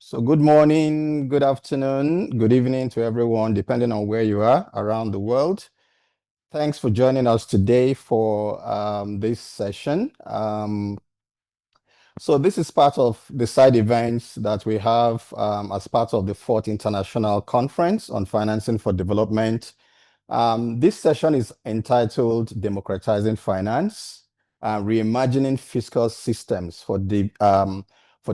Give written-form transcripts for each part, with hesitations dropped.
So good morning, good afternoon, good evening to everyone, depending on where you are around the world. Thanks for joining us today for this session. So this is part of the side events that we have as part of the 4th International Conference on Financing for Development. This session is entitled Democratizing Finance, Reimagining Fiscal Systems for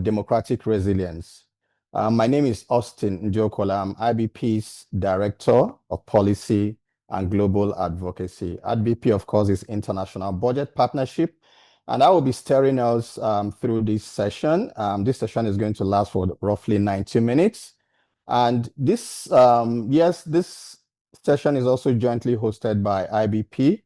Democratic Resilience. My name is Austin Njokola. I'm IBP's Director of Policy and Global Advocacy. IBP, of course, is International Budget Partnership, and I will be steering us through this session. This session is going to last for roughly 90 minutes. And this session is also jointly hosted by IBP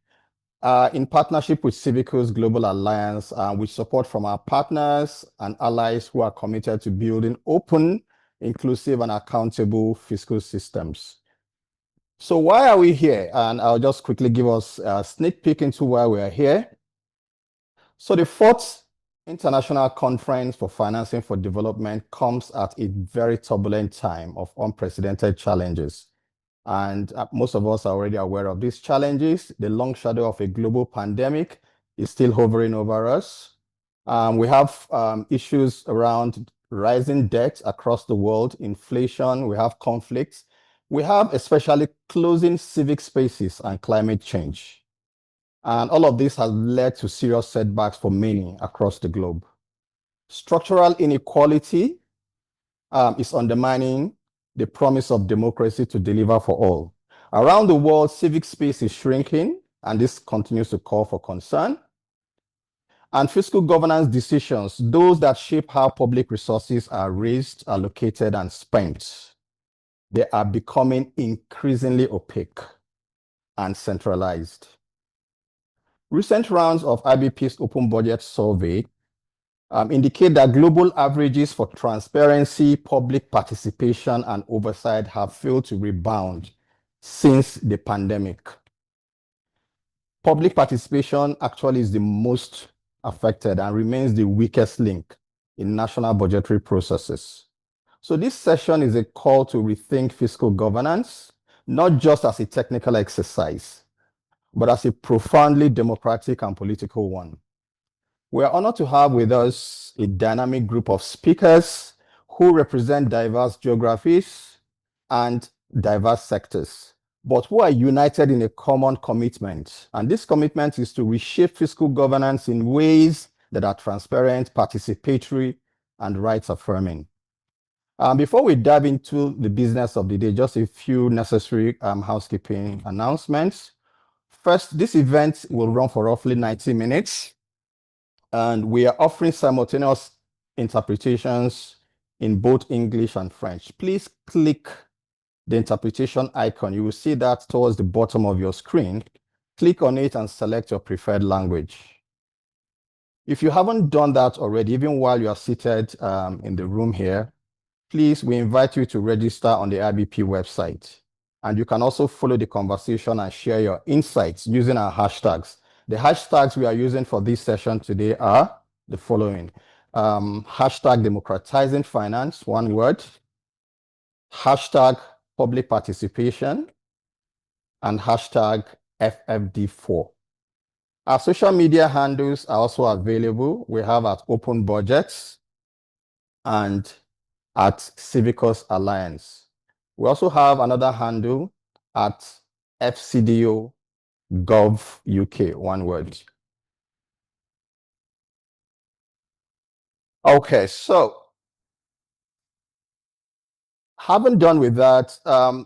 in partnership with CIVICUS Global Alliance, with support from our partners and allies who are committed to building open, inclusive, and accountable fiscal systems. So why are we here? And I'll just quickly give us a sneak peek into why we are here. So the 4th International Conference for Financing for Development comes at a very turbulent time of unprecedented challenges. And most of us are already aware of these challenges. The long shadow of a global pandemic is still hovering over us. We have issues around rising debt across the world, inflation, we have conflicts. We have especially closing civic spaces and climate change. And all of this has led to serious setbacks for many across the globe. Structural inequality is undermining the promise of democracy to deliver for all. Around the world, civic space is shrinking, and this continues to call for concern. And fiscal governance decisions, those that shape how public resources are raised, allocated, and spent, they are becoming increasingly opaque and centralized. Recent rounds of IBP's Open Budget Survey indicate that global averages for transparency, public participation, and oversight have failed to rebound since the pandemic. Public participation actually is the most affected and remains the weakest link in national budgetary processes. So this session is a call to rethink fiscal governance, not just as a technical exercise, but as a profoundly democratic and political one. We are honored to have with us a dynamic group of speakers who represent diverse geographies and diverse sectors, but who are united in a common commitment. And this commitment is to reshape fiscal governance in ways that are transparent, participatory, and rights-affirming. Before we dive into the business of the day, just a few necessary housekeeping announcements. First, this event will run for roughly 90 minutes, and we are offering simultaneous interpretations in both English and French. Please click the interpretation icon. You will see that towards the bottom of your screen. Click on it and select your preferred language. If you haven't done that already, even while you are seated in the room here, please, we invite you to register on the IBP website. And you can also follow the conversation and share your insights using our hashtags. The hashtags we are using for this session today are the following. Hashtag Democratizing Finance, one word. Hashtag Public Participation. And hashtag FfD4. Our social media handles are also available. We have at Open Budgets and at CIVICUS Alliance. We also have another handle at FCDO Gov UK, one word. Okay, so having done with that,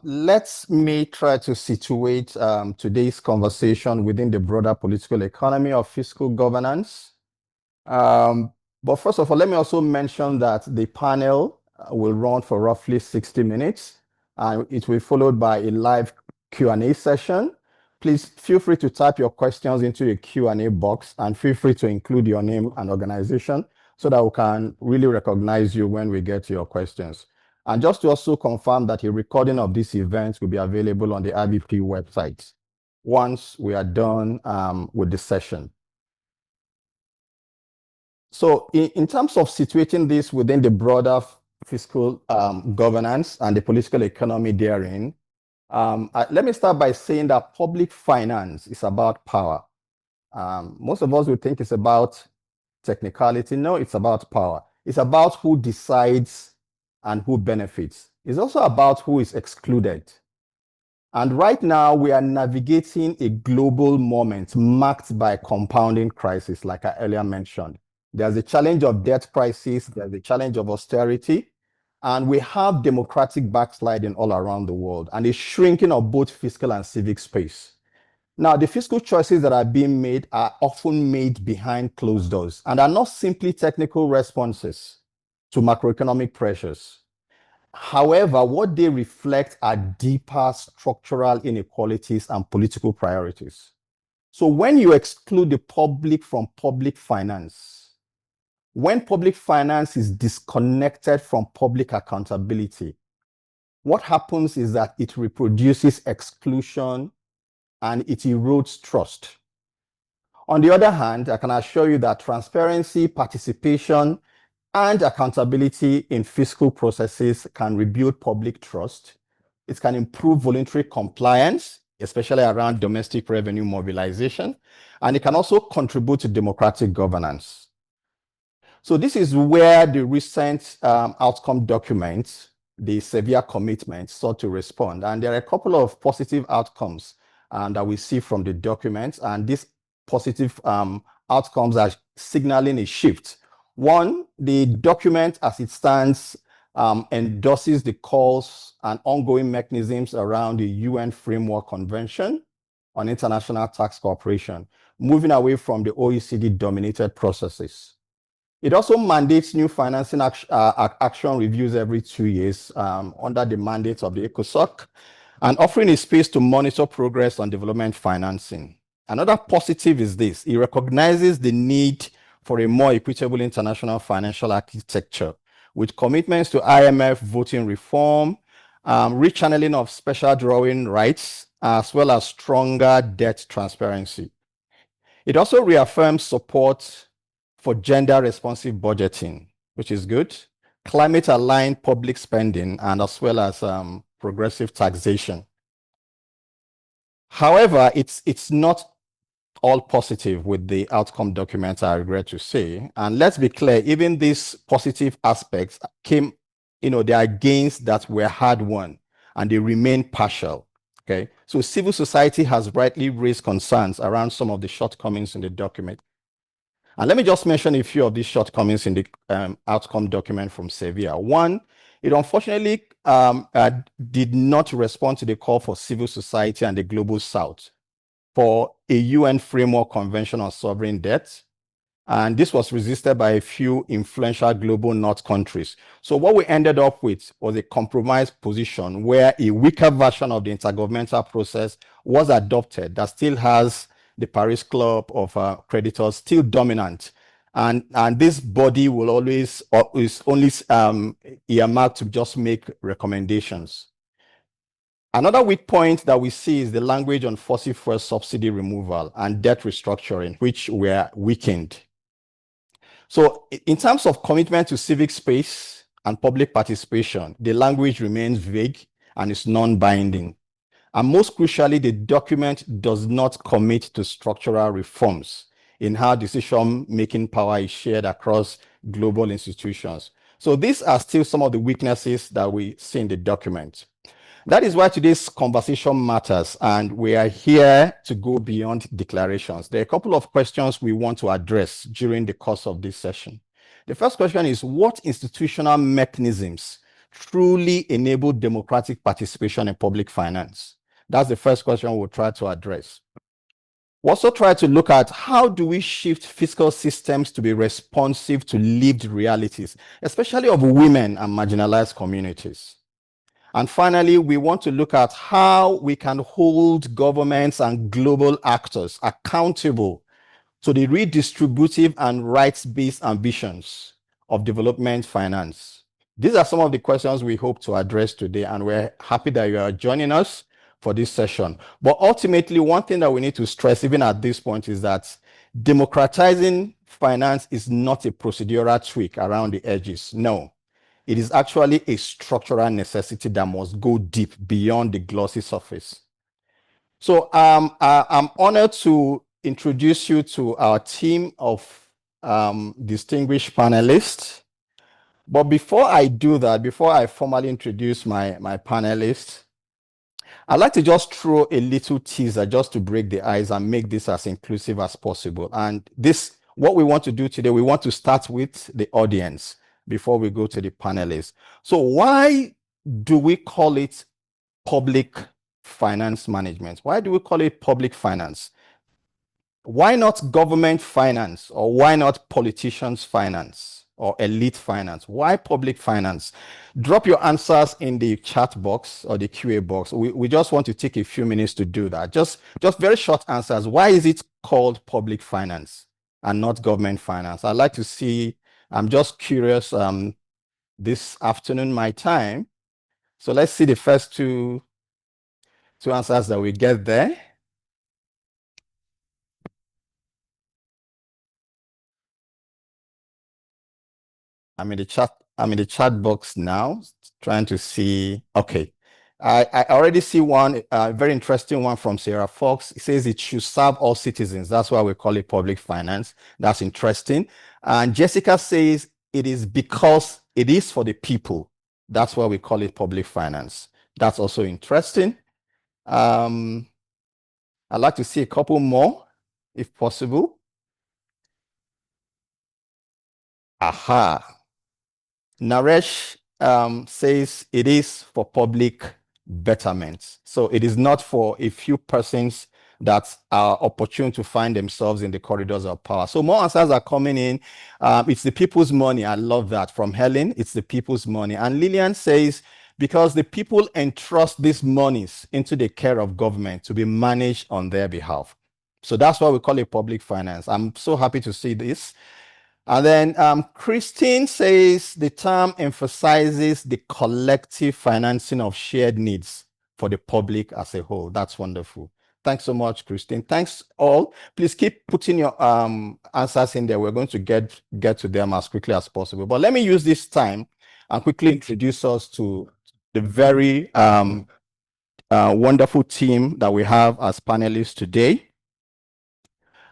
let me try to situate today's conversation within the broader political economy of fiscal governance. But first of all, let me also mention that the panel will run for roughly 60 minutes. And it will be followed by a live Q&A session. Please feel free to type your questions into the Q&A box and feel free to include your name and organization so that we can really recognize you when we get to your questions. And just to also confirm that a recording of this event will be available on the IBP website once we are done with the session. So in terms of situating this within the broader fiscal governance and the political economy therein, let me start by saying that public finance is about power. Most of us would think it's about technicality. No, it's about power. It's about who decides and who benefits. It's also about who is excluded. And right now, we are navigating a global moment marked by compounding crisis, like I earlier mentioned. There's a challenge of debt crisis, there's a challenge of austerity, and we have democratic backsliding all around the world, and a shrinking of both fiscal and civic space. Now, the fiscal choices that are being made are often made behind closed doors and are not simply technical responses to macroeconomic pressures. However, what they reflect are deeper structural inequalities and political priorities. So when you exclude the public from public finance, when public finance is disconnected from public accountability, what happens is that it reproduces exclusion and it erodes trust. On the other hand, I can assure you that transparency, participation, and accountability in fiscal processes can rebuild public trust. It can improve voluntary compliance, especially around domestic revenue mobilization, and it can also contribute to democratic governance. So this is where the recent outcome document, the severe commitment, sought to respond. And there are a couple of positive outcomes that we see from the document, and these positive outcomes are signaling a shift. One, the document as it stands endorses the calls and ongoing mechanisms around the UN Framework Convention on International Tax Cooperation, moving away from the OECD-dominated processes. It also mandates new financing action reviews every 2 years under the mandate of the ECOSOC, and offering a space to monitor progress on development financing. Another positive is this: it recognizes the need for a more equitable international financial architecture, with commitments to IMF voting reform, rechanneling of special drawing rights, as well as stronger debt transparency. It also reaffirms support for gender-responsive budgeting, which is good, climate-aligned public spending, and as well as progressive taxation. However, it's not all positive with the outcome document, I regret to say. And let's be clear, even these positive aspects came, there are gains that were hard-won, and they remain partial, okay? So civil society has rightly raised concerns around some of the shortcomings in the document. And let me just mention a few of these shortcomings in the outcome document from Sevilla. One, it unfortunately did not respond to the call for civil society and the Global South for a UN Framework Convention on Sovereign Debt. And this was resisted by a few influential global North countries. So what we ended up with was a compromised position where a weaker version of the intergovernmental process was adopted that still has the Paris Club of creditors still dominant. And this body will always, is only earmarked to just make recommendations. Another weak point that we see is the language on fossil fuel subsidy removal and debt restructuring, which were weakened. So in terms of commitment to civic space and public participation, the language remains vague and is non-binding. And most crucially, the document does not commit to structural reforms in how decision-making power is shared across global institutions. So these are still some of the weaknesses that we see in the document. That is why today's conversation matters, and we are here to go beyond declarations. There are a couple of questions we want to address during the course of this session. The first question is, what institutional mechanisms truly enable democratic participation in public finance? That's the first question we'll try to address. We'll also try to look at how do we shift fiscal systems to be responsive to lived realities, especially of women and marginalized communities. And finally, we want to look at how we can hold governments and global actors accountable to the redistributive and rights-based ambitions of development finance. These are some of the questions we hope to address today, and we're happy that you are joining us for this session. But ultimately, one thing that we need to stress, even at this point, is that democratizing finance is not a procedural tweak around the edges. No. It is actually a structural necessity that must go deep beyond the glossy surface. So I'm honored to introduce you to our team of distinguished panelists. But before I do that, before I formally introduce my panelists, I'd like to just throw a little teaser just to break the ice and make this as inclusive as possible. And this, what we want to do today, we want to start with the audience before we go to the panelists. So why do we call it public finance management? Why do we call it public finance? Why not government finance, or why not politicians finance or elite finance? Why public finance? Drop your answers in the chat box or the QA box. We just want to take a few minutes to do that. Just very short answers. Why is it called public finance and not government finance? I'd like to see, I'm just curious, this afternoon, my time. So let's see the first two answers that we get there. I'm in the chat box now, trying to see. Okay. I already see one very interesting one from Sarah Fox. It says it should serve all citizens. That's why we call it public finance. That's interesting. And Jessica says it is because it is for the people. That's why we call it public finance. That's also interesting. I'd like to see a couple more, if possible. Aha. Naresh says it is for public betterment. So it is not for a few persons that are opportune to find themselves in the corridors of power. So more answers are coming in. It's the people's money. I love that. From Helen, it's the people's money. And Liliane says, because the people entrust these monies into the care of government to be managed on their behalf. So that's why we call it public finance. I'm so happy to see this. And then Christine says the term emphasizes the collective financing of shared needs for the public as a whole. That's wonderful. Thanks so much, Christine. Thanks all. Please keep putting your answers in there. We're going to get to them as quickly as possible. But let me use this time and quickly introduce us to the very wonderful team that we have as panelists today.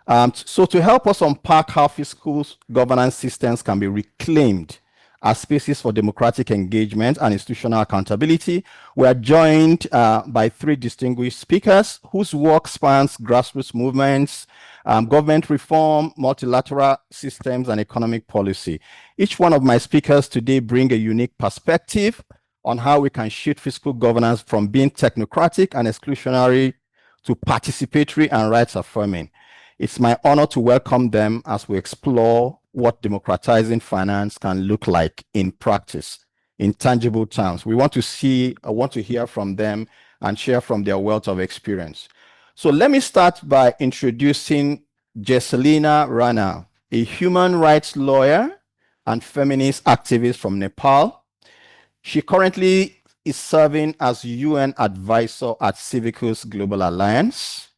So to help us unpack how fiscal governance systems can be reclaimed as spaces for democratic engagement and institutional accountability, we are joined by three distinguished speakers whose work spans grassroots movements, government reform, multilateral systems, and economic policy. Each one of my speakers today bring a unique perspective on how we can shift fiscal governance from being technocratic and exclusionary to participatory and rights-affirming. It's my honor to welcome them as we explore what democratizing finance can look like in practice, in tangible terms. I want to hear from them and share from their wealth of experience. So let me start by introducing Jesselina Rana, a human rights lawyer and feminist activist from Nepal. She currently is serving as UN advisor at CIVICUS Global Alliance.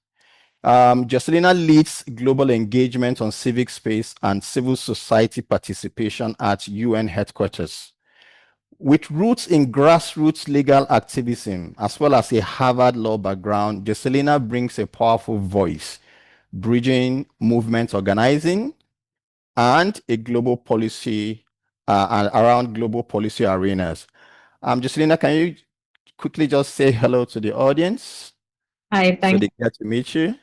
Jesselina leads global engagement on civic space and civil society participation at UN headquarters. With roots in grassroots legal activism, as well as a Harvard law background, Jesselina brings a powerful voice, bridging movement organizing and a global policy around global policy arenas. Jesselina, can you quickly just say hello to the audience? Hi, thanks. So they get to meet you.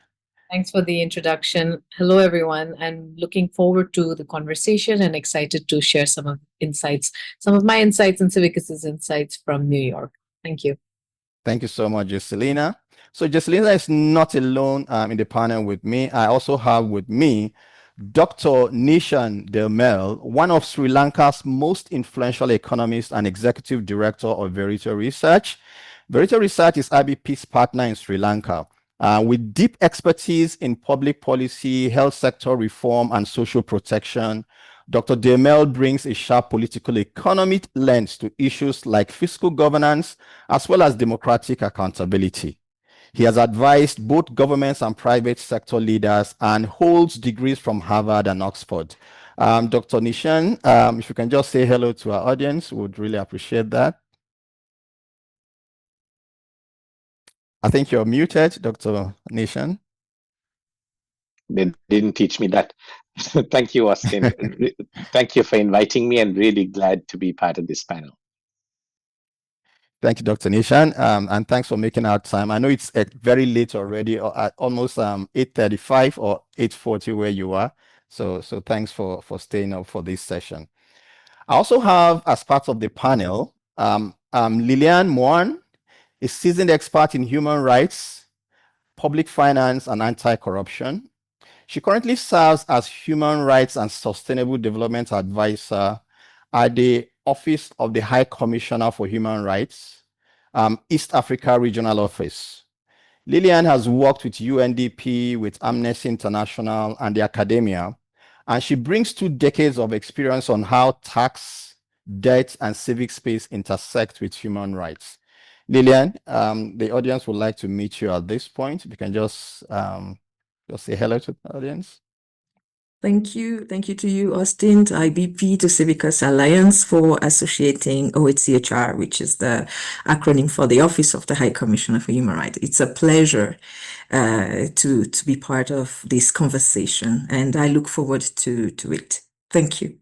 Thanks for the introduction. Hello, everyone. I'm looking forward to the conversation and excited to share some of my insights and CIVICUS's insights from New York. Thank you. Thank you so much, Jesselina. So Jesselina is not alone in the panel with me. I also have with me Dr. Nishan Delmel, one of Sri Lanka's most influential economists and executive director of Verito Research. Verito Research is IBP's partner in Sri Lanka. With deep expertise in public policy, health sector reform, and social protection, Dr. Delmel brings a sharp political economy lens to issues like fiscal governance, as well as democratic accountability. He has advised both governments and private sector leaders and holds degrees from Harvard and Oxford. Dr. Nishan, if you can just say hello to our audience, we would really appreciate that. I think you're muted, Dr. Nishan. They didn't teach me that. Thank you, Austin. Thank you for inviting me, and really glad to be part of this panel. Thank you, Dr. Nishan, and thanks for making our time. I know it's very late already, at almost 8:35 or 8:40 where you are. So thanks for staying up for this session. I also have, as part of the panel, Liliane Mouan, a seasoned expert in human rights, public finance, and anti-corruption. She currently serves as Human Rights and Sustainable Development Advisor at the Office of the High Commissioner for Human Rights, East Africa Regional Office. Liliane has worked with UNDP, with Amnesty International, and the academia, and she brings 2 decades of experience on how tax, debt, and civic space intersect with human rights. Liliane, the audience would like to meet you at this point. If you can just say hello to the audience. Thank you. Thank you to you, Austin, to IBP, to CIVICUS Alliance for associating OHCHR, which is the acronym for the Office of the High Commissioner for Human Rights. It's a pleasure to be part of this conversation, and I look forward to it. Thank you.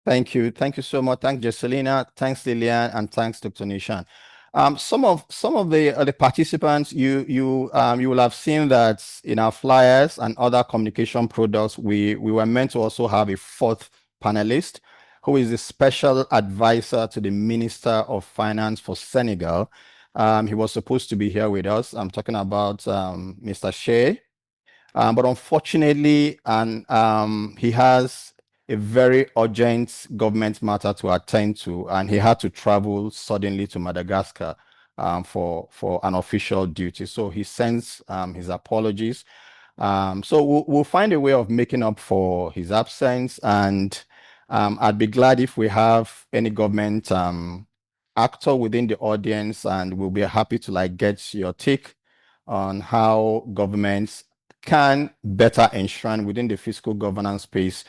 Thank you. Thank you so much. Thanks, Jesselina. Thanks, Liliane, and thanks, Dr. Nishan. Some of the participants, you will have seen that in our flyers and other communication products, we were meant to also have a 4th panelist, who is the special advisor to the Minister of Finance for Senegal. He was supposed to be here with us. I'm talking about Mr. Shea, but unfortunately, he has a very urgent government matter to attend to, and he had to travel suddenly to Madagascar for an official duty. So he sends his apologies. So we'll find a way of making up for his absence, and I'd be glad if we have any government actor within the audience, and we'll be happy to get your take on how governments can better enshrine within the fiscal governance space,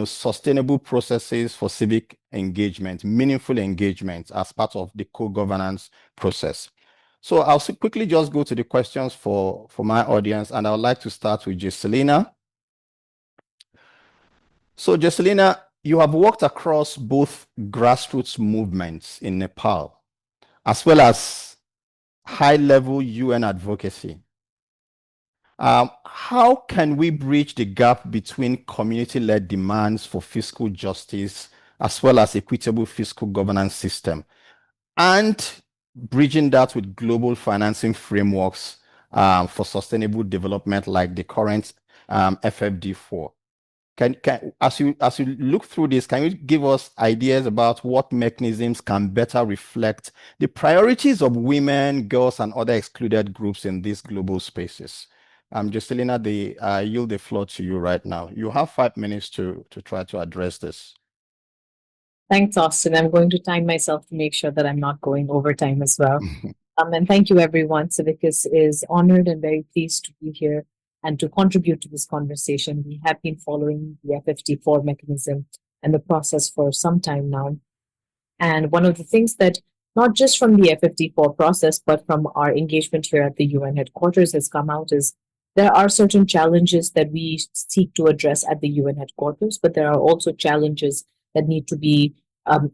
sustainable processes for civic engagement, meaningful engagement as part of the co-governance process. So I'll quickly just go to the questions for my audience, and I would like to start with Jesselina. So Jesselina, you have worked across both grassroots movements in Nepal, as well as high-level UN advocacy. How can we bridge the gap between community-led demands for fiscal justice as well as equitable fiscal governance system, and bridging that with global financing frameworks for sustainable development like the current FfD4? As you look through this, can you give us ideas about what mechanisms can better reflect the priorities of women, girls, and other excluded groups in these global spaces? Jesselina, I yield the floor to you right now. You have 5 minutes to try to address this. Thanks, Austin. I'm going to time myself to make sure that I'm not going over time as well. And thank you, everyone. CIVICUS is honored and very pleased to be here and to contribute to this conversation. We have been following the FfD4 mechanism and the process for some time now. And one of the things that, not just from the FfD4 process, but from our engagement here at the UN headquarters has come out is there are certain challenges that we seek to address at the UN headquarters, but there are also challenges that need to be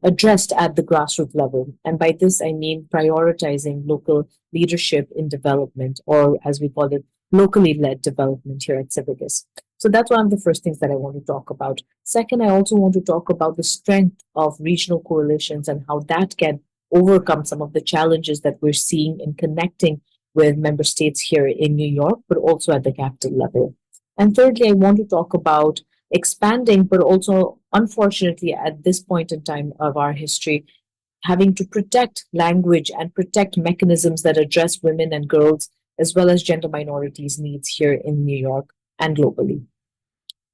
addressed at the grassroots level. And by this, I mean prioritizing local leadership in development, or as we call it, locally led development here at CIVICUS. So that's one of the first things that I want to talk about. Second, I also want to talk about the strength of regional coalitions and how that can overcome some of the challenges that we're seeing in connecting with member states here in New York, but also at the capital level. And thirdly, I want to talk about expanding, but also, unfortunately, at this point in time of our history, having to protect language and protect mechanisms that address women and girls, as well as gender minorities' needs here in New York and globally.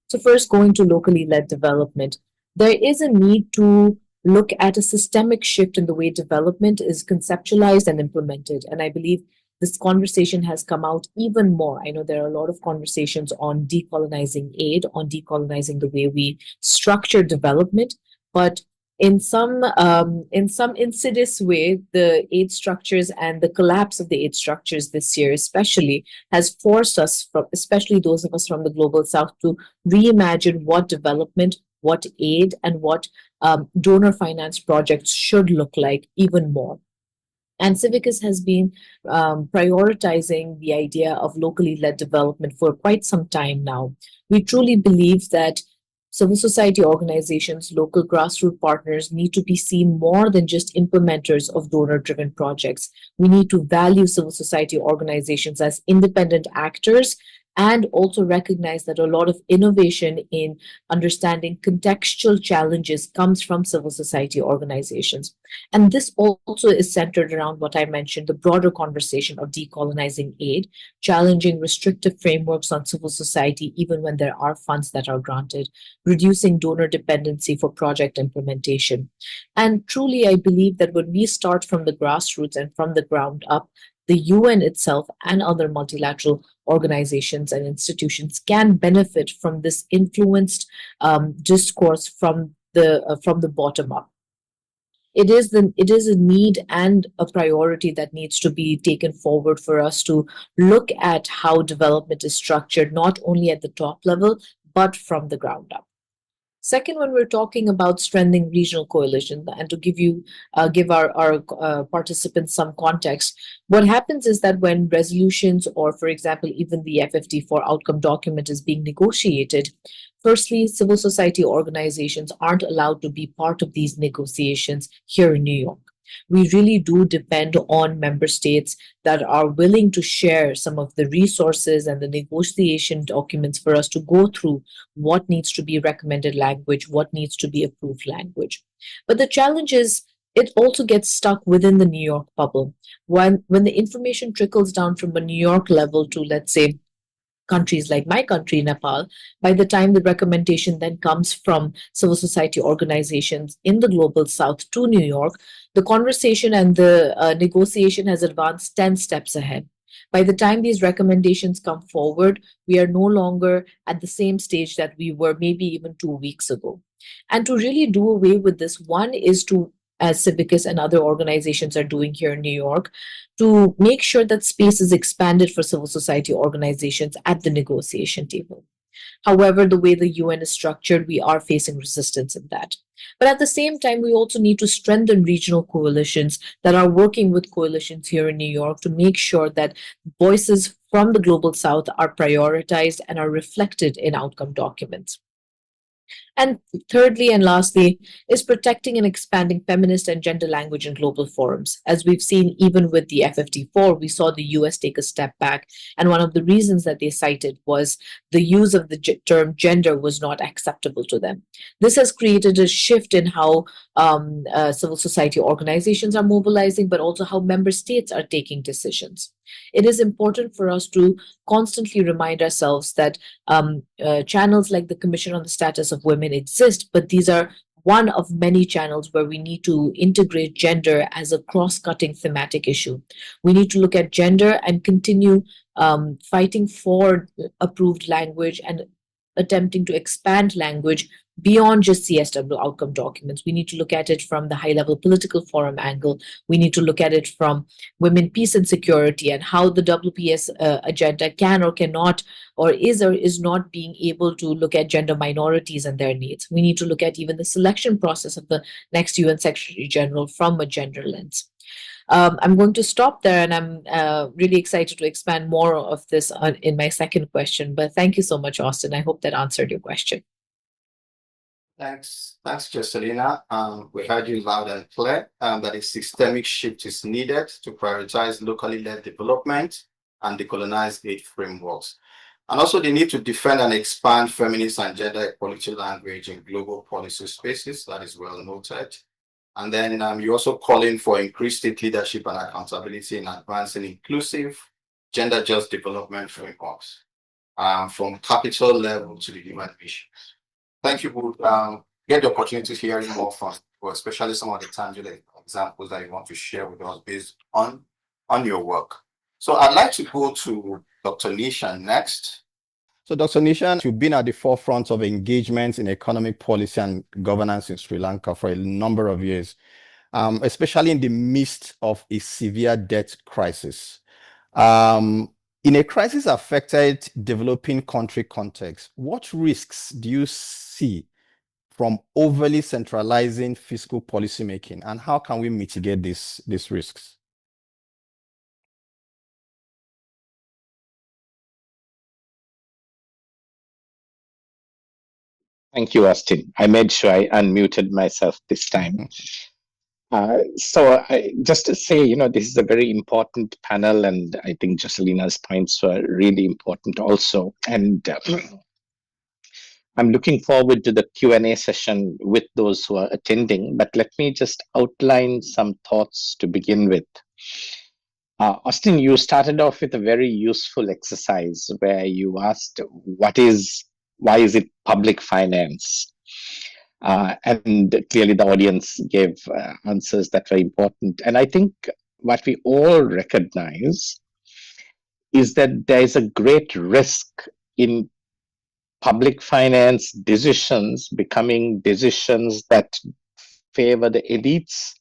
So first, going to locally led development, there is a need to look at a systemic shift in the way development is conceptualized and implemented. And I believe this conversation has come out even more. I know there are a lot of conversations on decolonizing aid, on decolonizing the way we structure development, but in some insidious way, the aid structures and the collapse of the aid structures this year, especially, has forced us, from, especially those of us from the global south, to reimagine what development, what aid, and what donor finance projects should look like even more. And CIVICUS has been prioritizing the idea of locally led development for quite some time now. We truly believe that civil society organizations, local grassroots partners need to be seen more than just implementers of donor-driven projects. We need to value civil society organizations as independent actors and also recognize that a lot of innovation in understanding contextual challenges comes from civil society organizations. And this also is centered around what I mentioned, the broader conversation of decolonizing aid, challenging restrictive frameworks on civil society even when there are funds that are granted, reducing donor dependency for project implementation. And truly, I believe that when we start from the grassroots and from the ground up, the UN itself and other multilateral organizations and institutions can benefit from this influenced discourse from the bottom up. It is a need and a priority that needs to be taken forward for us to look at how development is structured, not only at the top level, but from the ground up. Second, when we're talking about strengthening regional coalitions, and to give our participants some context, what happens is that when resolutions or, for example, even the FfD4 outcome document is being negotiated, firstly, civil society organizations aren't allowed to be part of these negotiations here in New York. We really do depend on member states that are willing to share some of the resources and the negotiation documents for us to go through what needs to be recommended language, what needs to be approved language. But the challenge is it also gets stuck within the New York bubble. When the information trickles down from a New York level to, let's say, countries like my country, Nepal, by the time the recommendation then comes from civil society organizations in the global south to New York, the conversation and the negotiation has advanced 10 steps ahead. By the time these recommendations come forward, we are no longer at the same stage that we were maybe even 2 weeks ago. And to really do away with this, one is to, as CIVICUS and other organizations are doing here in New York, to make sure that space is expanded for civil society organizations at the negotiation table. However, the way the UN is structured, we are facing resistance in that. But at the same time, we also need to strengthen regional coalitions that are working with coalitions here in New York to make sure that voices from the global south are prioritized and are reflected in outcome documents. And thirdly and lastly is protecting and expanding feminist and gender language in global forums. As we've seen even with the FfD4, we saw the US take a step back. And one of the reasons that they cited was the use of the term gender was not acceptable to them. This has created a shift in how civil society organizations are mobilizing, but also how member states are taking decisions. It is important for us to constantly remind ourselves that channels like the Commission on the Status of Women exist, but these are one of many channels where we need to integrate gender as a cross-cutting thematic issue. We need to look at gender and continue fighting for approved language and attempting to expand language beyond just CSW outcome documents. We need to look at it from the high-level political forum angle. We need to look at it from women, peace and security, and how the WPS agenda can or cannot or is not being able to look at gender minorities and their needs. We need to look at even the selection process of the next UN Secretary General from a gender lens. I'm going to stop there, and I'm really excited to expand more of this in my second question. But thank you so much, Austin. I hope that answered your question. Thanks, Jesselina. We heard you loud and clear that a systemic shift is needed to prioritize locally led development and decolonize aid frameworks. And also the need to defend and expand feminist and gender equality language in global policy spaces. That is well noted. And then you're also calling for increased state leadership and accountability in advancing inclusive, gender-just development frameworks from capital level to the human issues. Thank you. We'll get the opportunity to hear more from you, especially some of the tangible examples that you want to share with us based on your work. So I'd like to go to Dr. Nishan next. So Dr. Nishan, you've been at the forefront of engagement in economic policy and governance in Sri Lanka for a number of years, especially in the midst of a severe debt crisis. In a crisis-affected developing country context, what risks do you see from overly centralizing fiscal policymaking, and how can we mitigate these risks? Thank you, Austin. I made sure I unmuted myself this time. Just to say, this is a very important panel, and I think Jesselina's points were really important also. And I'm looking forward to the Q&A session with those who are attending, but let me just outline some thoughts to begin with. Austin, you started off with a very useful exercise where you asked, why is it public finance? And clearly the audience gave answers that were important. And I think what we all recognize is that there is a great risk in public finance decisions becoming decisions that favor the elites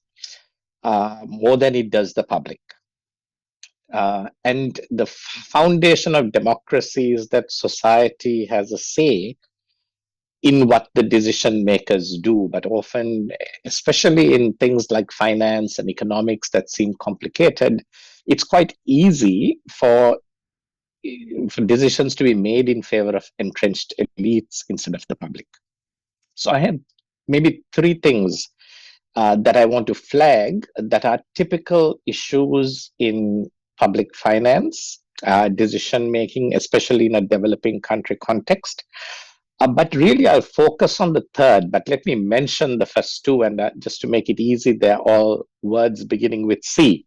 more than it does the public. And the foundation of democracy is that society has a say in what the decision makers do, but often, especially in things like finance and economics that seem complicated, it's quite easy for decisions to be made in favor of entrenched elites instead of the public. So I have maybe three things that I want to flag that are typical issues in public finance decision making, especially in a developing country context. But really, I'll focus on the third, but let me mention the first two, and just to make it easy, they're all words beginning with C.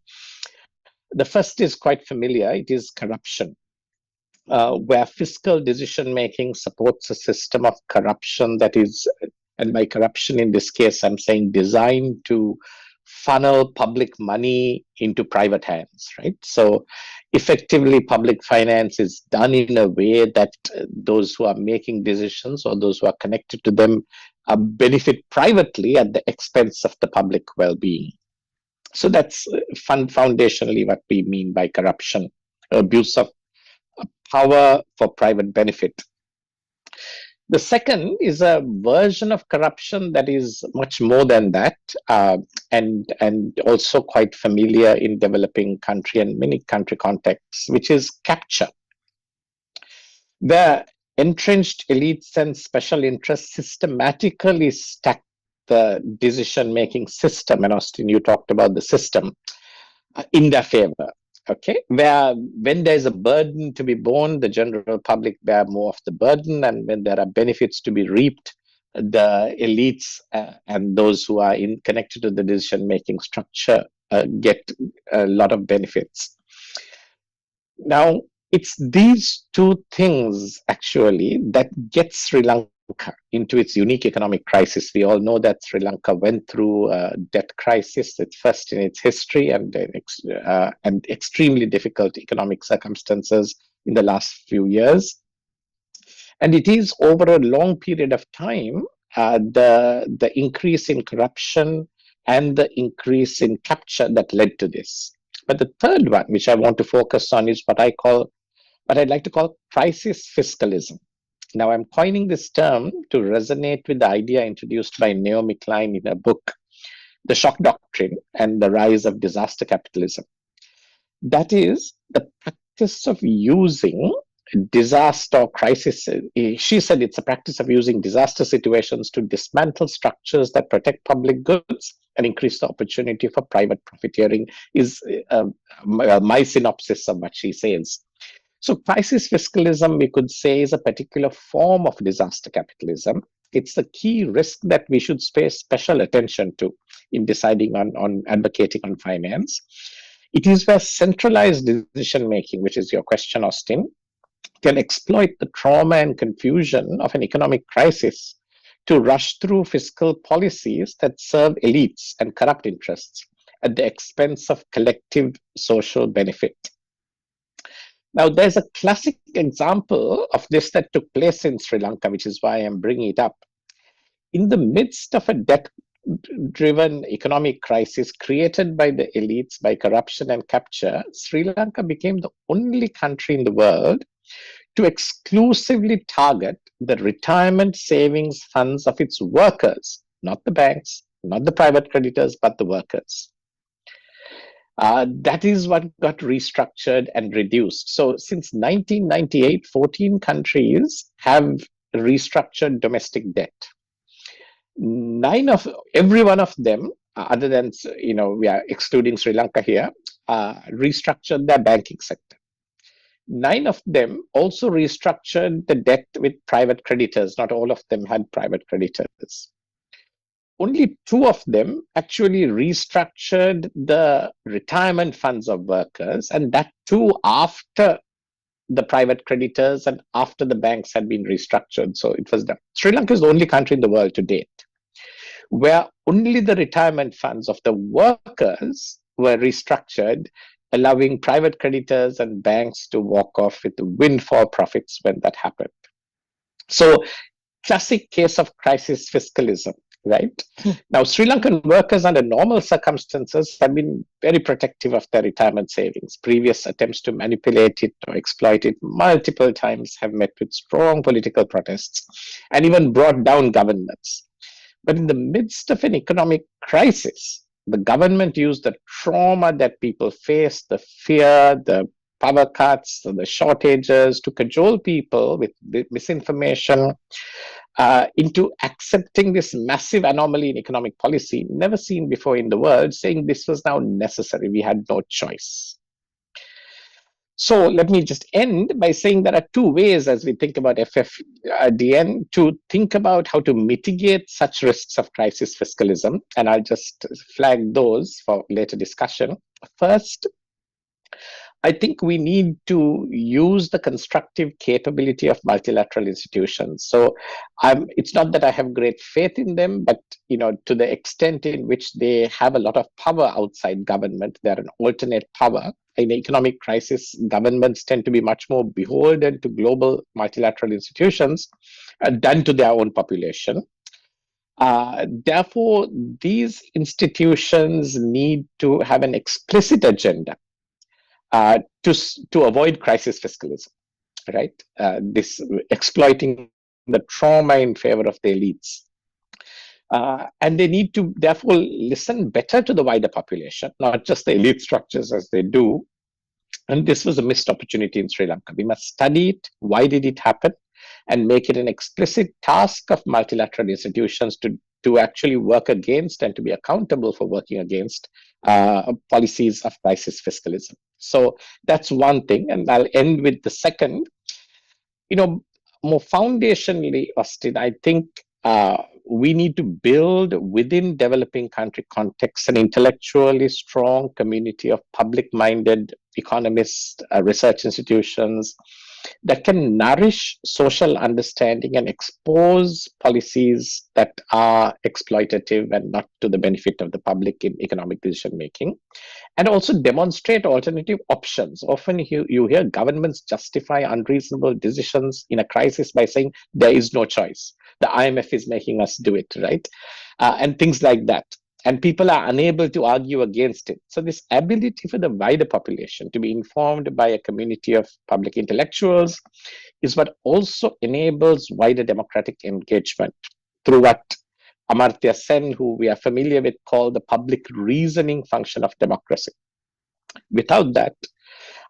The first is quite familiar. It is corruption, where fiscal decision-making supports a system of corruption that is, and by corruption in this case, I'm saying designed to funnel public money into private hands, right? So effectively, public finance is done in a way that those who are making decisions or those who are connected to them benefit privately at the expense of the public well-being. So that's foundationally what we mean by corruption, abuse of power for private benefit. The second is a version of corruption that is much more than that, and also quite familiar in developing country and many country contexts, which is capture. Where entrenched elites and special interests systematically stack the decision-making system, and Austin, you talked about the system, in their favor. Okay, where when there's a burden to be borne, the general public bear more of the burden, and when there are benefits to be reaped, the elites and those who are connected to the decision-making structure get a lot of benefits. Now, it's these two things actually that get Sri Lanka into its unique economic crisis. We all know that Sri Lanka went through a debt crisis, its first in its history, and extremely difficult economic circumstances in the last few years. And it is over a long period of time, the increase in corruption and the increase in capture that led to this. But the third one, which I want to focus on, is what I'd like to call crisis fiscalism. Now, I'm coining this term to resonate with the idea introduced by Naomi Klein in her book, The Shock Doctrine and the Rise of Disaster Capitalism. That is the practice of using disaster or crisis. She said it's a practice of using disaster situations to dismantle structures that protect public goods and increase the opportunity for private profiteering, is my synopsis of what she says. So crisis fiscalism, we could say, is a particular form of disaster capitalism. It's the key risk that we should pay special attention to in deciding on advocating on finance. It is where centralized decision-making, which is your question, Austin, can exploit the trauma and confusion of an economic crisis to rush through fiscal policies that serve elites and corrupt interests at the expense of collective social benefit. Now, there's a classic example of this that took place in Sri Lanka, which is why I'm bringing it up. In the midst of a debt-driven economic crisis created by the elites by corruption and capture, Sri Lanka became the only country in the world to exclusively target the retirement savings funds of its workers, not the banks, not the private creditors, but the workers. That is what got restructured and reduced. So since 1998, 14 countries have restructured domestic debt. Every one of them, other than, we are excluding Sri Lanka here, restructured their banking sector. 9 of them also restructured the debt with private creditors. Not all of them had private creditors. Only 2 of them actually restructured the retirement funds of workers, and that too after the private creditors and after the banks had been restructured. So it was done. Sri Lanka is the only country in the world to date where only the retirement funds of the workers were restructured, allowing private creditors and banks to walk off with windfall profits when that happened. So, classic case of crisis fiscalism, right? Now, Sri Lankan workers under normal circumstances have been very protective of their retirement savings. Previous attempts to manipulate it or exploit it multiple times have met with strong political protests and even brought down governments. But in the midst of an economic crisis, the government used the trauma that people faced, the fear, the power cuts, the shortages to cajole people with misinformation into accepting this massive anomaly in economic policy, never seen before in the world, saying this was now necessary. We had no choice. So let me just end by saying there are 2 ways as we think about FFDN to think about how to mitigate such risks of crisis fiscalism. And I'll just flag those for later discussion. First, I think we need to use the constructive capability of multilateral institutions. So it's not that I have great faith in them, but to the extent in which they have a lot of power outside government, they're an alternate power. In economic crisis, governments tend to be much more beholden to global multilateral institutions than to their own population. Therefore, these institutions need to have an explicit agenda to avoid crisis fiscalism, right? This exploiting the trauma in favor of the elites. And they need to therefore listen better to the wider population, not just the elite structures as they do. And this was a missed opportunity in Sri Lanka. We must study it. Why did it happen? And make it an explicit task of multilateral institutions to actually work against and to be accountable for working against policies of crisis fiscalism. So that's one thing. And I'll end with the second. More foundationally, Austin, I think we need to build within developing country contexts an intellectually strong community of public-minded economists, research institutions that can nourish social understanding and expose policies that are exploitative and not to the benefit of the public in economic decision making, and also demonstrate alternative options. Often you hear governments justify unreasonable decisions in a crisis by saying there is no choice. The IMF is making us do it, right? And things like that. And people are unable to argue against it. So this ability for the wider population to be informed by a community of public intellectuals is what also enables wider democratic engagement through what Amartya Sen, who we are familiar with, called the public reasoning function of democracy. Without that,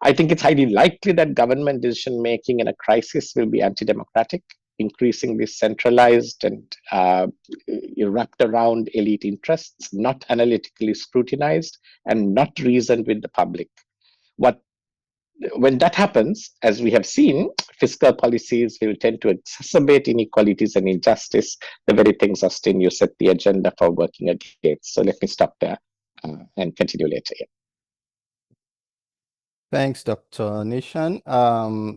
I think it's highly likely that government decision-making in a crisis will be anti-democratic, increasingly centralized and wrapped around elite interests, not analytically scrutinized, and not reasoned with the public. When that happens, as we have seen, fiscal policies will tend to exacerbate inequalities and injustice, the very things, Austin, you set the agenda for working against. So let me stop there and continue later. Yeah. Thanks, Dr. Nishan,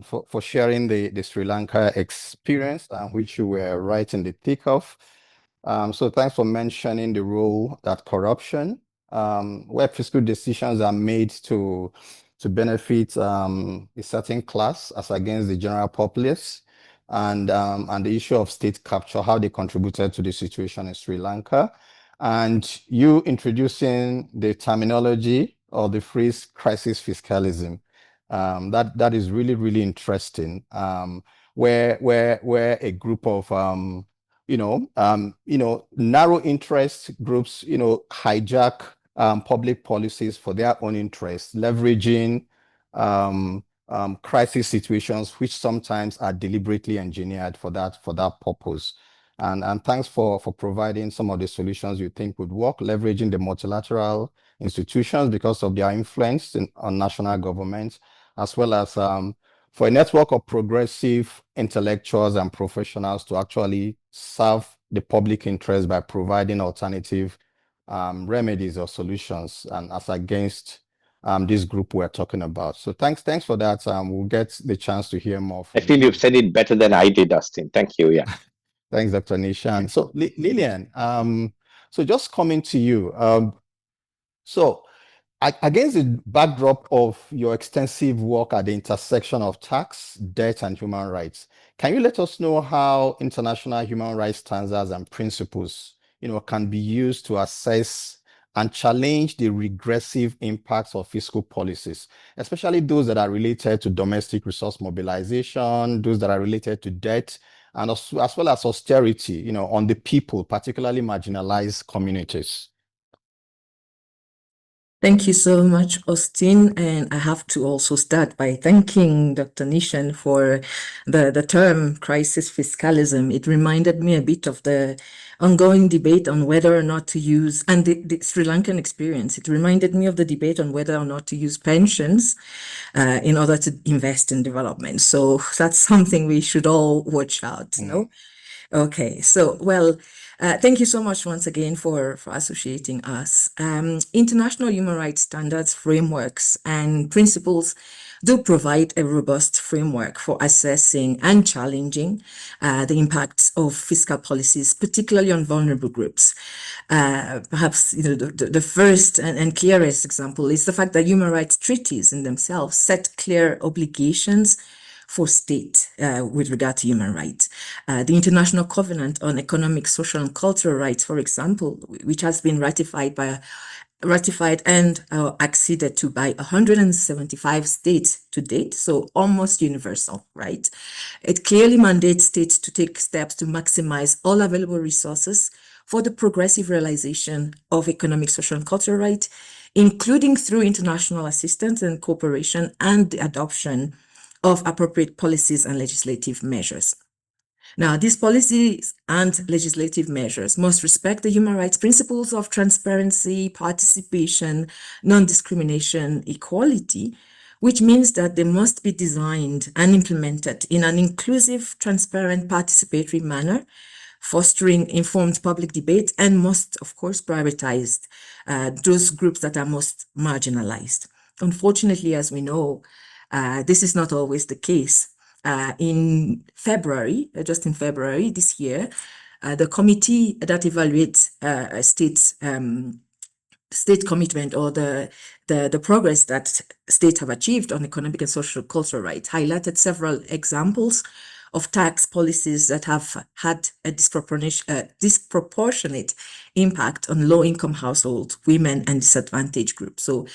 for sharing the Sri Lanka experience, which you were right in the thick of. So thanks for mentioning the role that corruption, where fiscal decisions are made to to benefit a certain class as against the general populace, and the issue of state capture, how they contributed to the situation in Sri Lanka, and you introducing the terminology or the phrase crisis fiscalism. That is really, really interesting. Where a group of narrow interest groups, hijack public policies for their own interests, leveraging crisis situations, which sometimes are deliberately engineered for that purpose. And thanks for providing some of the solutions you think would work, leveraging the multilateral institutions because of their influence on national governments, as well as for a network of progressive intellectuals and professionals to actually serve the public interest by providing alternative remedies or solutions, and as against this group we're talking about. So thanks for that. We'll get the chance to hear more from I feel you've said it better than I did, Austin. Thank you. Yeah. Thanks, Dr. Nishan. So Liliane, so just coming to you. So against the backdrop of your extensive work at the intersection of tax, debt, and human rights, can you let us know how international human rights standards and principles, can be used to assess and challenge the regressive impacts of fiscal policies, especially those that are related to domestic resource mobilization, those that are related to debt, and as well as austerity, on the people, particularly marginalized communities? Thank you so much, Austin. And I have to also start by thanking Dr. Nishan for the term crisis fiscalism. It reminded me a bit of the ongoing debate on whether or not to use, and the Sri Lankan experience. It reminded me of the debate on whether or not to use pensions in order to invest in development. So that's something we should all watch out, no? Okay, so, well, thank you so much once again for associating us. International human rights standards, frameworks, and principles do provide a robust framework for assessing and challenging the impacts of fiscal policies, particularly on vulnerable groups. Perhaps the first and clearest example is the fact that human rights treaties in themselves set clear obligations for state with regard to human rights. The International Covenant on Economic, Social, and Cultural Rights, for example, which has been ratified and acceded to by 175 states to date, so almost universal, right? It clearly mandates states to take steps to maximize all available resources for the progressive realization of economic, social, and cultural rights, including through international assistance and cooperation and the adoption of appropriate policies and legislative measures. Now, these policies and legislative measures must respect the human rights principles of transparency, participation, non-discrimination, equality, which means that they must be designed and implemented in an inclusive, transparent, participatory manner, fostering informed public debate, and must, of course, prioritize those groups that are most marginalized. Unfortunately, as we know, this is not always the case. In February, just in February this year, the committee that evaluates state commitment or the progress that states have achieved on economic and social cultural rights highlighted several examples of tax policies that have had a disproportionate impact on low-income households, women, and disadvantaged groups. So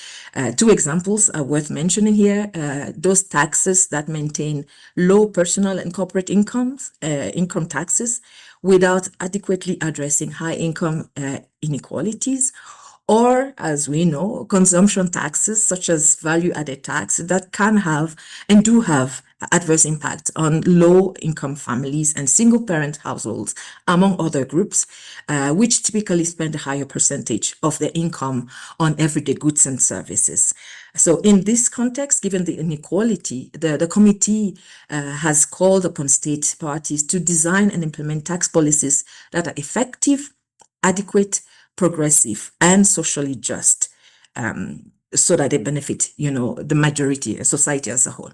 2 examples are worth mentioning here. Those taxes that maintain low personal and corporate income taxes without adequately addressing high-income inequalities, or, as we know, consumption taxes such as value-added tax that can have and do have adverse impact on low-income families and single-parent households, among other groups, which typically spend a higher percentage of their income on everyday goods and services. So in this context, given the inequality, the committee has called upon state parties to design and implement tax policies that are effective, adequate, progressive, and socially just, so that they benefit, the majority, society as a whole.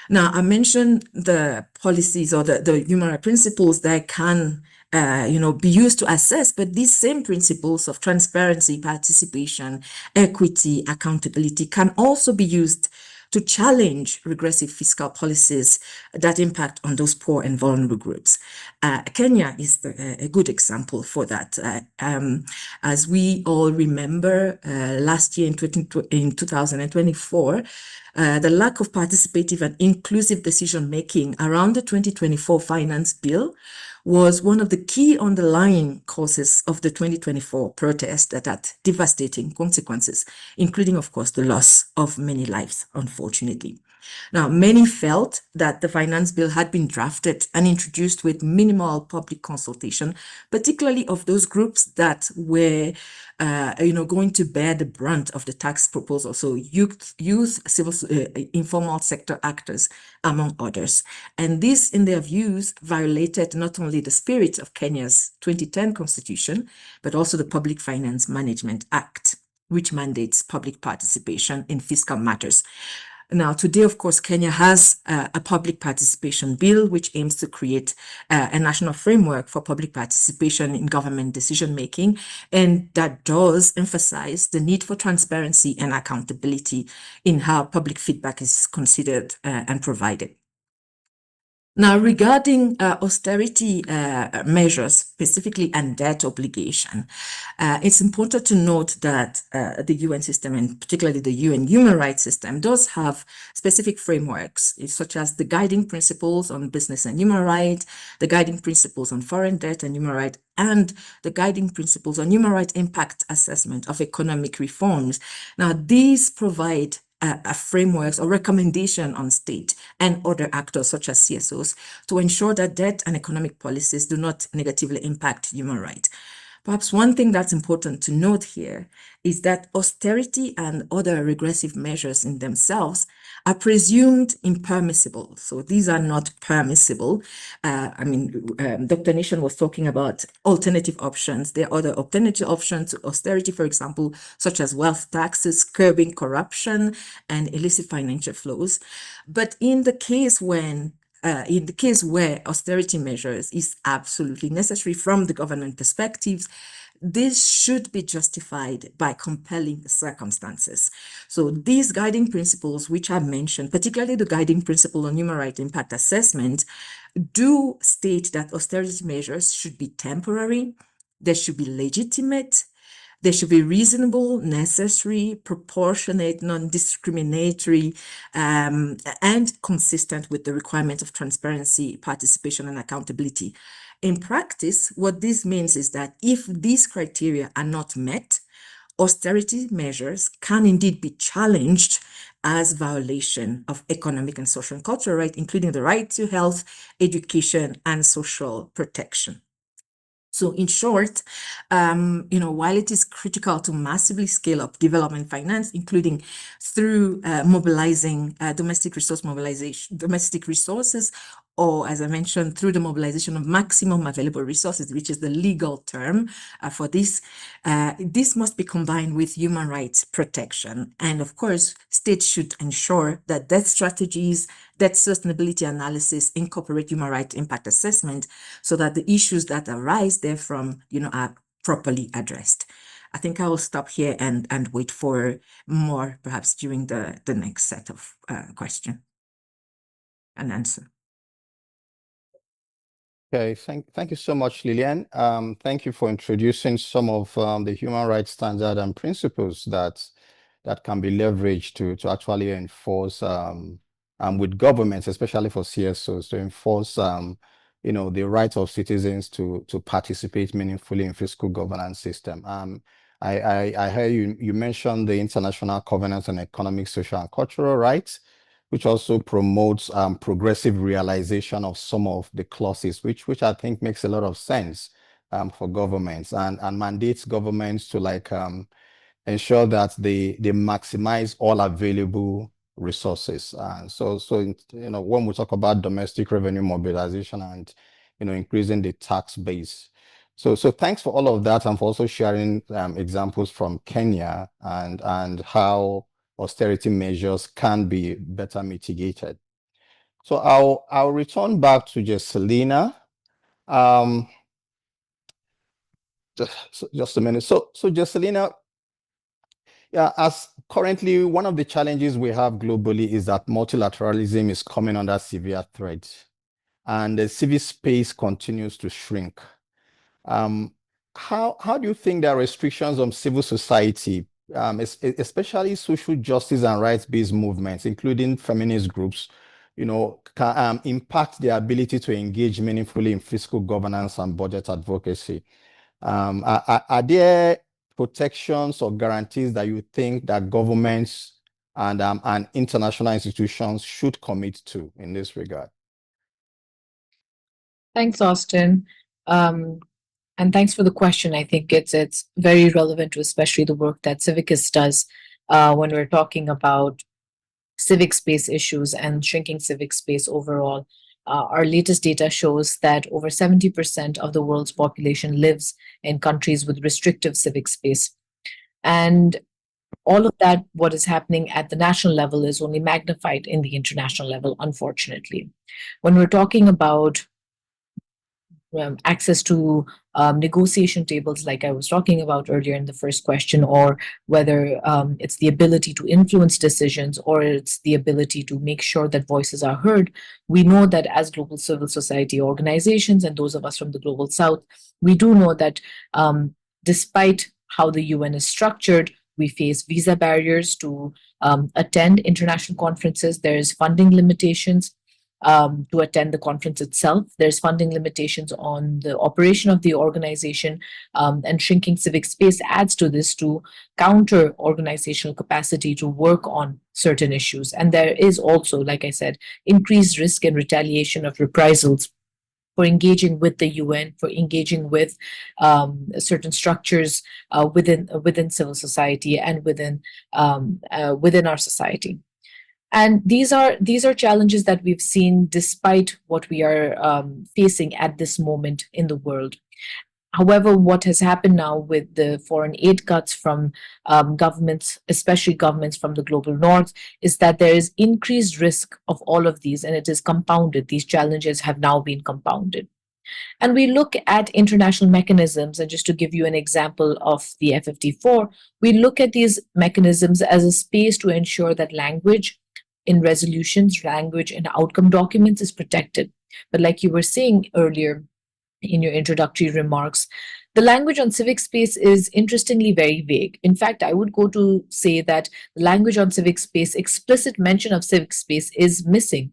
Now, I mentioned the policies or the human rights principles that can be used to assess, but these same principles of transparency, participation, equity, accountability can also be used to challenge regressive fiscal policies that impact on those poor and vulnerable groups. Kenya is a good example for that. As we all remember, last year in 2024, the lack of participative and inclusive decision-making around the 2024 finance bill was one of the key underlying causes of the 2024 protest that had devastating consequences, including, of course, the loss of many lives, unfortunately. Now, many felt that the finance bill had been drafted and introduced with minimal public consultation, particularly of those groups that were, going to bear the brunt of the tax proposal. So youth, civil, informal sector actors, among others. And this, in their views, violated not only the spirit of Kenya's 2010 constitution, but also the Public Finance Management Act, which mandates public participation in fiscal matters. Now, today, of course, Kenya has a public participation bill, which aims to create a national framework for public participation in government decision-making, and that does emphasize the need for transparency and accountability in how public feedback is considered and provided. Now, regarding austerity measures, specifically and debt obligation, it's important to note that the UN system, and particularly the UN human rights system, does have specific frameworks, such as the guiding principles on business and human rights, the guiding principles on foreign debt and human rights, and the guiding principles on human rights impact assessment of economic reforms. Now, these provide a frameworks or recommendation on state and other actors such as CSOs to ensure that debt and economic policies do not negatively impact human rights. Perhaps one thing that's important to note here is that austerity and other regressive measures in themselves are presumed impermissible. So these are not permissible. Dr. Nishan was talking about alternative options. There are other alternative options to austerity, for example, such as wealth taxes, curbing corruption, and illicit financial flows. But in the case where austerity measures is absolutely necessary from the government perspectives, this should be justified by compelling circumstances. So these guiding principles, which I mentioned, particularly the guiding principle on human rights impact assessment, do state that austerity measures should be temporary, they should be legitimate, they should be reasonable, necessary, proportionate, non-discriminatory, and consistent with the requirement of transparency, participation, and accountability. In practice, what this means is that if these criteria are not met, austerity measures can indeed be challenged as violation of economic and social and cultural rights, including the right to health, education, and social protection. So in short, while it is critical to massively scale up development finance, including through mobilizing domestic resources, or as I mentioned, through the mobilization of maximum available resources, which is the legal term for this, this must be combined with human rights protection. And of course, states should ensure that debt strategies, debt sustainability analysis incorporate human rights impact assessment so that the issues that arise therefrom, are properly addressed. I think I will stop here and wait for more, perhaps during the next set of question and answer. Okay, thank you so much, Liliane. Thank you for introducing some of the human rights standards and principles that can be leveraged to actually enforce with governments, especially for CSOs, to enforce the right of citizens to participate meaningfully in fiscal governance system. I heard you mentioned the International Covenant on Economic, Social, and Cultural Rights, which also promotes progressive realization of some of the clauses, which I think makes a lot of sense for governments and mandates governments to ensure that they maximize all available resources. So when we talk about domestic revenue mobilization and increasing the tax base. So thanks for all of that and for also sharing examples from Kenya and how austerity measures can be better mitigated. So I'll return back to Jesselina. just a minute. So Jesselina, yeah, as currently one of the challenges we have globally is that multilateralism is coming under severe threat, and the civil space continues to shrink. How do you think that restrictions on civil society, especially social justice and rights-based movements, including feminist groups, can impact their ability to engage meaningfully in fiscal governance and budget advocacy? Are there protections or guarantees that you think that governments and international institutions should commit to in this regard? Thanks, Austin. And thanks for the question. I think it's very relevant to especially the work that CIVICUS does when we're talking about civic space issues and shrinking civic space overall. Our latest data shows that over 70% of the world's population lives in countries with restrictive civic space. And all of that, what is happening at the national level is only magnified in the international level, unfortunately. When we're talking about access to negotiation tables, like I was talking about earlier in the first question, or whether it's the ability to influence decisions, or it's the ability to make sure that voices are heard, we know that as global civil society organizations and those of us from the Global South, we do know that despite how the UN is structured, we face visa barriers to attend international conferences. There's funding limitations to attend the conference itself. There's funding limitations on the operation of the organization, and shrinking civic space adds to this to counter organizational capacity to work on certain issues. And there is also, like I said, increased risk and retaliation of reprisals for engaging with the UN, for engaging with certain structures within civil society and within our society. And these are challenges that we've seen despite what we are facing at this moment in the world. However, what has happened now with the foreign aid cuts from governments, especially governments from the global north, is that there is increased risk of all of these, and it is compounded. These challenges have now been compounded. And we look at international mechanisms, and just to give you an example of the FfD4, we look at these mechanisms as a space to ensure that language in resolutions, language in outcome documents is protected. But like you were saying earlier in your introductory remarks, the language on civic space is interestingly very vague. In fact, I would go to say that the language on civic space, explicit mention of civic space, is missing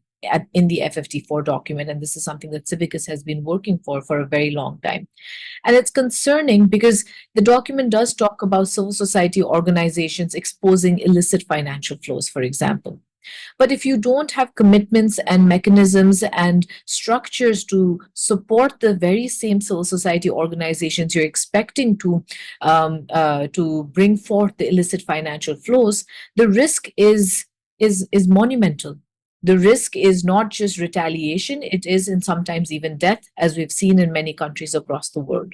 in the FfD4 document. And this is something that CIVICUS has been working for a very long time. And it's concerning because the document does talk about civil society organizations exposing illicit financial flows, for example. But if you don't have commitments and mechanisms and structures to support the very same civil society organizations you're expecting to bring forth the illicit financial flows, the risk is monumental. The risk is not just retaliation, it is in sometimes even death, as we've seen in many countries across the world.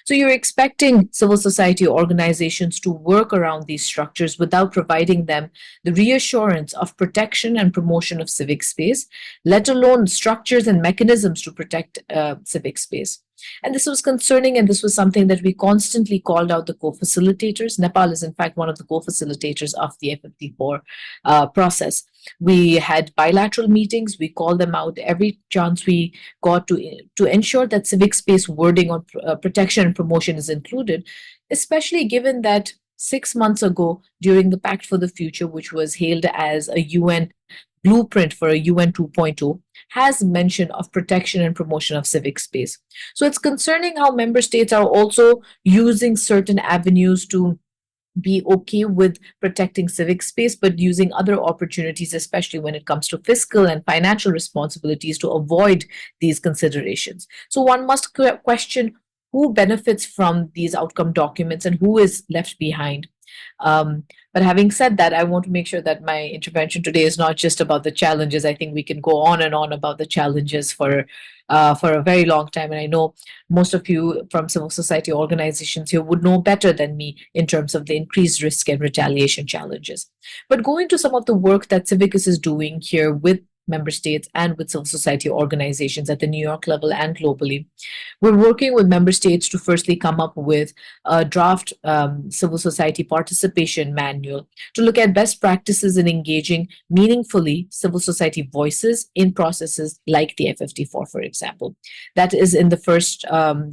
So you're expecting civil society organizations to work around these structures without providing them the reassurance of protection and promotion of civic space, let alone structures and mechanisms to protect civic space. And this was concerning, and this was something that we constantly called out the co-facilitators. Nepal is in fact one of the co-facilitators of the FfD4 process. We had bilateral meetings. We called them out every chance we got to ensure that civic space wording on protection and promotion is included, especially given that 6 months ago during the Pact for the Future, which was hailed as a UN blueprint for a UN 2.0, has mention of protection and promotion of civic space. So it's concerning how member states are also using certain avenues to be okay with protecting civic space, but using other opportunities, especially when it comes to fiscal and financial responsibilities, to avoid these considerations. So one must question who benefits from these outcome documents and who is left behind. But having said that, I want to make sure that my intervention today is not just about the challenges. I think we can go on and on about the challenges for a very long time. And I know most of you from civil society organizations here would know better than me in terms of the increased risk and retaliation challenges. But going to some of the work that CIVICUS is doing here with member states and with civil society organizations at the New York level and globally. We're working with member states to firstly come up with a draft civil society participation manual to look at best practices in engaging meaningfully civil society voices in processes like the FfD4, for example. That is in the first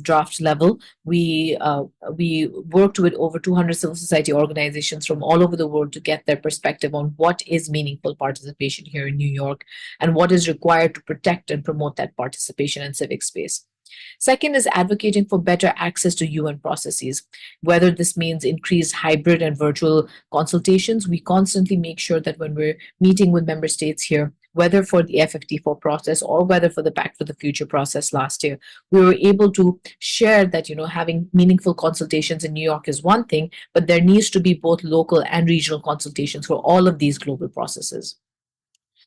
draft level. We worked with over 200 civil society organizations from all over the world to get their perspective on what is meaningful participation here in New York and what is required to protect and promote that participation and civic space. Second is advocating for better access to UN processes. Whether this means increased hybrid and virtual consultations, we constantly make sure that when we're meeting with member states here, whether for the FfD4 process or whether for the Pact for the Future process last year, we were able to share that, having meaningful consultations in New York is one thing, but there needs to be both local and regional consultations for all of these global processes.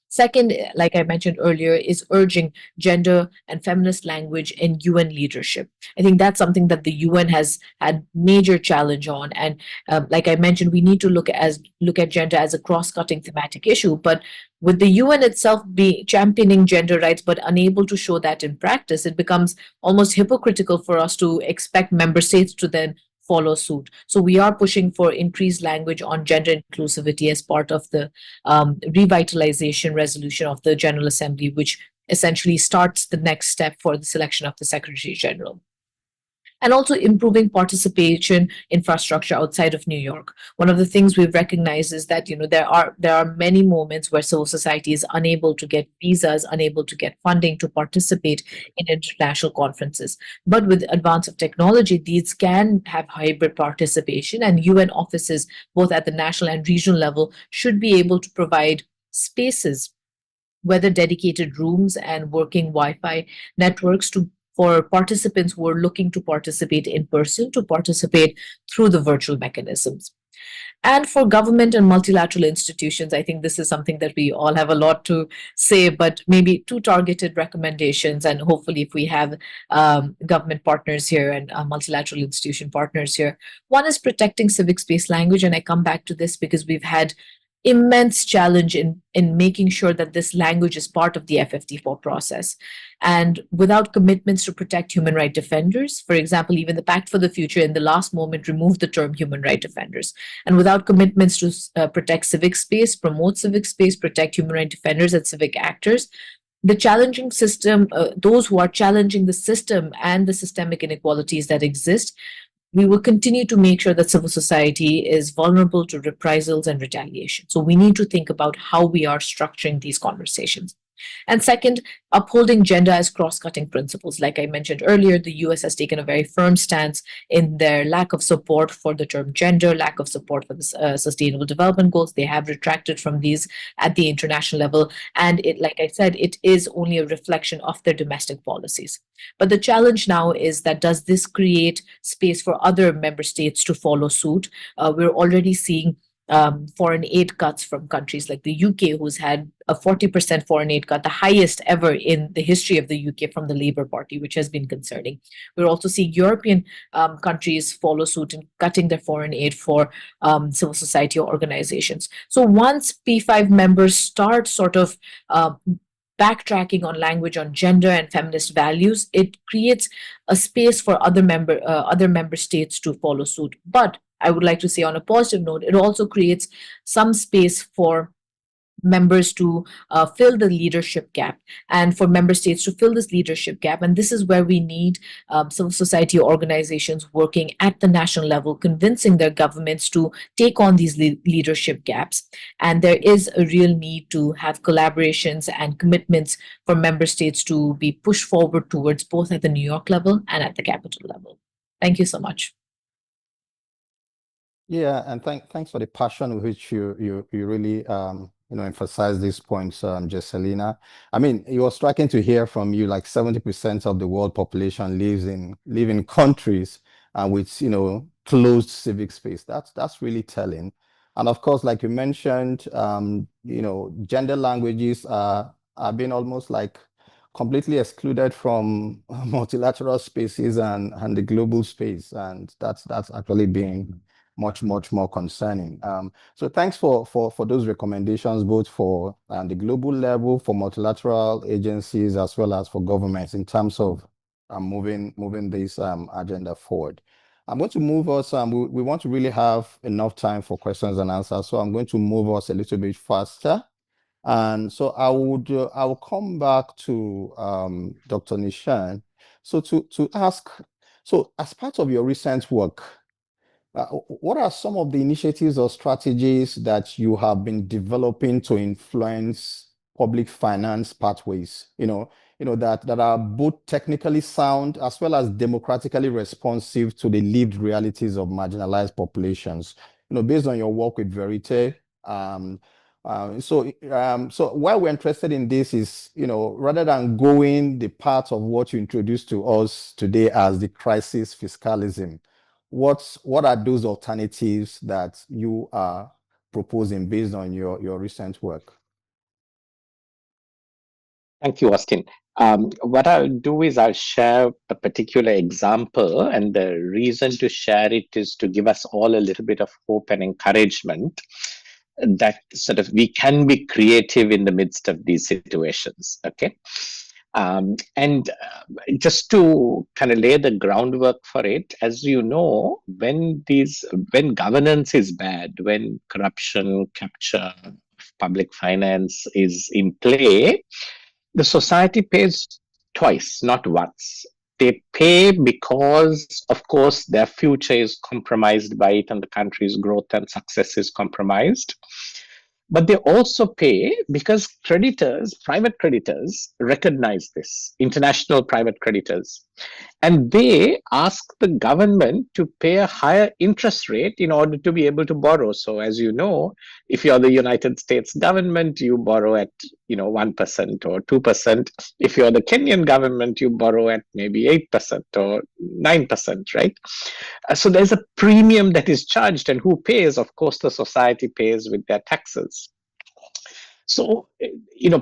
Second, like I mentioned earlier, is urging gender and feminist language in UN leadership. I think that's something that the UN has had major challenge on. And like I mentioned, we need to look at gender as a cross-cutting thematic issue. But with the UN itself be championing gender rights but unable to show that in practice, it becomes almost hypocritical for us to expect member states to then follow suit. So we are pushing for increased language on gender inclusivity as part of the revitalization resolution of the General Assembly, which essentially starts the next step for the selection of the Secretary General. And also improving participation infrastructure outside of New York. One of the things we've recognized is that there are many moments where civil society is unable to get visas, unable to get funding to participate in international conferences. But with the advance of technology, these can have hybrid participation, and UN offices, both at the national and regional level, should be able to provide spaces, whether dedicated rooms and working Wi-Fi networks for participants who are looking to participate in person to participate through the virtual mechanisms. And for government and multilateral institutions, I think this is something that we all have a lot to say, but maybe two targeted recommendations. And hopefully if we have government partners here and multilateral institution partners here. One is protecting civic space language. And I come back to this because we've had immense challenge in making sure that this language is part of the FfD4 process. And without commitments to protect human rights defenders, for example, even the Pact for the Future in the last moment removed the term human rights defenders. And without commitments to protect civic space, promote civic space, protect human rights defenders and civic actors, the challenging system, those who are challenging the system and the systemic inequalities that exist, we will continue to make sure that civil society is vulnerable to reprisals and retaliation. So we need to think about how we are structuring these conversations. And second, upholding gender as cross-cutting principles. Like I mentioned earlier, the US has taken a very firm stance in their lack of support for the term gender, lack of support for the Sustainable Development Goals. They have retracted from these at the international level. And like I said, it is only a reflection of their domestic policies. But the challenge now is that does this create space for other member states to follow suit? We're already seeing foreign aid cuts from countries like the UK, who's had a 40% foreign aid cut, the highest ever in the history of the UK from the Labour Party, which has been concerning. We're also seeing European countries follow suit in cutting their foreign aid for civil society organizations. So once P5 members start sort of backtracking on language on gender and feminist values, it creates a space for other member states to follow suit. But I would like to say on a positive note, it also creates some space for members to fill the leadership gap and for member states to fill this leadership gap. And this is where we need civil society organizations working at the national level, convincing their governments to take on these leadership gaps. And there is a real need to have collaborations and commitments for member states to be pushed forward towards both at the New York level and at the capital level. Thank you so much. Yeah, and thanks for the passion with which you really emphasize these points, Jesselina. I mean, it was striking to hear from you, like 70% of the world population live in countries with closed civic space. That's really telling. And of course, like you mentioned, gender languages are being almost like completely excluded from multilateral spaces and the global space, and that's actually being much more concerning. So thanks for those recommendations, both for the global level, for multilateral agencies, as well as for governments in terms of moving this agenda forward. I'm going to move us, we want to really have enough time for questions and answers, so I'm going to move us a little bit faster. And so I will come back to Dr. Nishan. So to ask, so as part of your recent work, what are some of the initiatives or strategies that you have been developing to influence public finance pathways, that are both technically sound as well as democratically responsive to the lived realities of marginalized populations? Based on your work with Verite, so why we're interested in this is, rather than going the path of what you introduced to us today as the crisis fiscalism, what are those alternatives that you are proposing based on your recent work? Thank you, Austin. What I'll do is I'll share a particular example, and the reason to share it is to give us all a little bit of hope and encouragement that sort of we can be creative in the midst of these situations. Okay. And just to kind of lay the groundwork for it, as you know, when governance is bad, when corruption, capture of public finance is in play, the society pays twice, not once. They pay because, of course, their future is compromised by it and the country's growth and success is compromised. But they also pay because creditors, private creditors, recognize this, international private creditors. And they ask the government to pay a higher interest rate in order to be able to borrow. So as you know, if you're the United States government, you borrow at 1% or 2%. If you're the Kenyan government, you borrow at maybe 8% or 9%, right? So there's a premium that is charged, and who pays? Of course, the society pays with their taxes. So,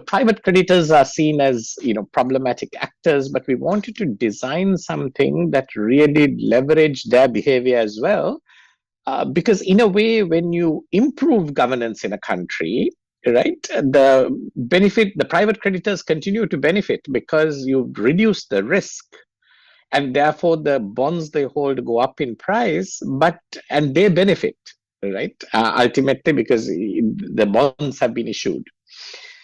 private creditors are seen as, problematic actors, but we wanted to design something that really leveraged their behavior as well. Because in a way, when you improve governance in a country, right, the private creditors continue to benefit because you reduce the risk, and therefore the bonds they hold go up in price, and they benefit, right, ultimately, because the bonds have been issued.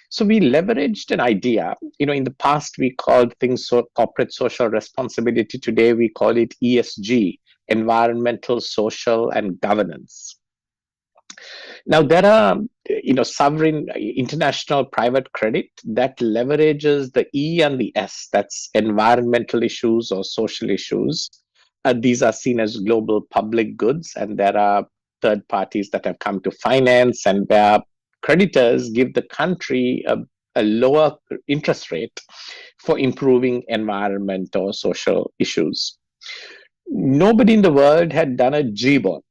So we leveraged an idea. In the past we called things corporate social responsibility. Today we call it ESG, environmental, social, and governance. Now there are, sovereign international private credit that leverages the E and the S, that's environmental issues or social issues. These are seen as global public goods, and there are third parties that have come to finance, and where creditors give the country a lower interest rate for improving environment or social issues. Nobody in the world had done a G-bond.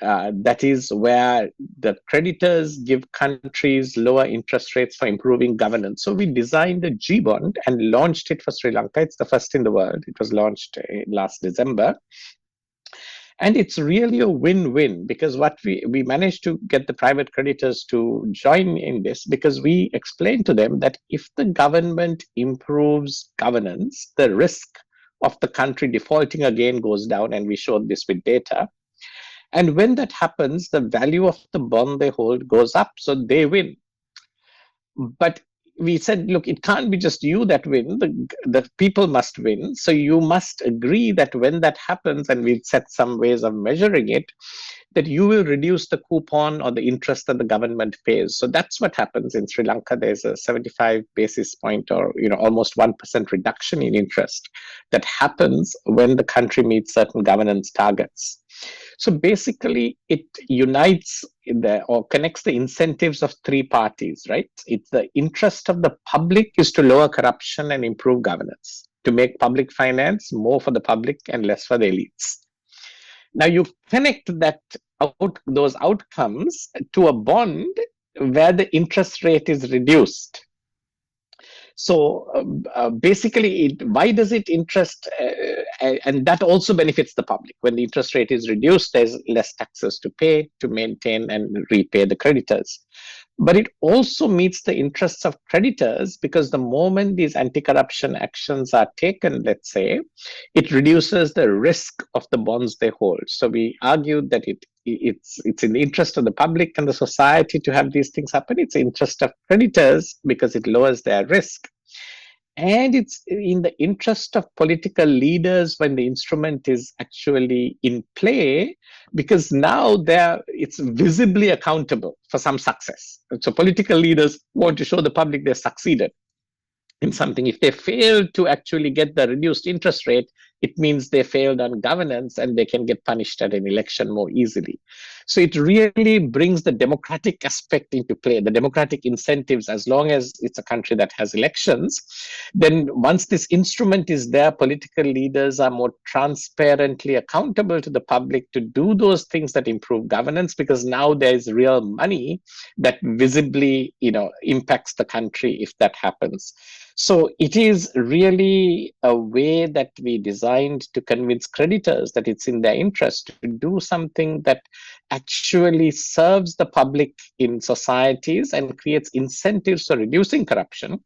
That is where the creditors give countries lower interest rates for improving governance. So we designed a G-bond and launched it for Sri Lanka. It's the first in the world. It was launched last December. And it's really a win-win, because what we managed to get the private creditors to join in this, because we explained to them that if the government improves governance, the risk of the country defaulting again goes down, and we showed this with data. And when that happens, the value of the bond they hold goes up, so they win. But we said, look, it can't be just you that win, the people must win. So you must agree that when that happens, and we've set some ways of measuring it, that you will reduce the coupon or the interest that the government pays. So that's what happens in Sri Lanka. There's a 75 basis point or almost 1% reduction in interest that happens when the country meets certain governance targets. So basically, it unites or connects the incentives of three parties, right? It's the interest of the public is to lower corruption and improve governance, to make public finance more for the public and less for the elites. Now you connect those outcomes to a bond where the interest rate is reduced. So basically, why does it interest, and that also benefits the public. When the interest rate is reduced, there's less taxes to pay to maintain and repay the creditors. But it also meets the interests of creditors, because the moment these anti-corruption actions are taken, let's say, it reduces the risk of the bonds they hold. So we argued that it's in the interest of the public and the society to have these things happen. It's the interest of creditors because it lowers their risk. And it's in the interest of political leaders when the instrument is actually in play, because now it's visibly accountable for some success. And so political leaders want to show the public they succeeded in something. If they fail to actually get the reduced interest rate, it means they failed on governance and they can get punished at an election more easily. So it really brings the democratic aspect into play, the democratic incentives. As long as it's a country that has elections, then once this instrument is there, political leaders are more transparently accountable to the public to do those things that improve governance, because now there is real money that visibly, impacts the country if that happens. So it is really a way that we designed to convince creditors that it's in their interest to do something that actually serves the public in societies and creates incentives for reducing corruption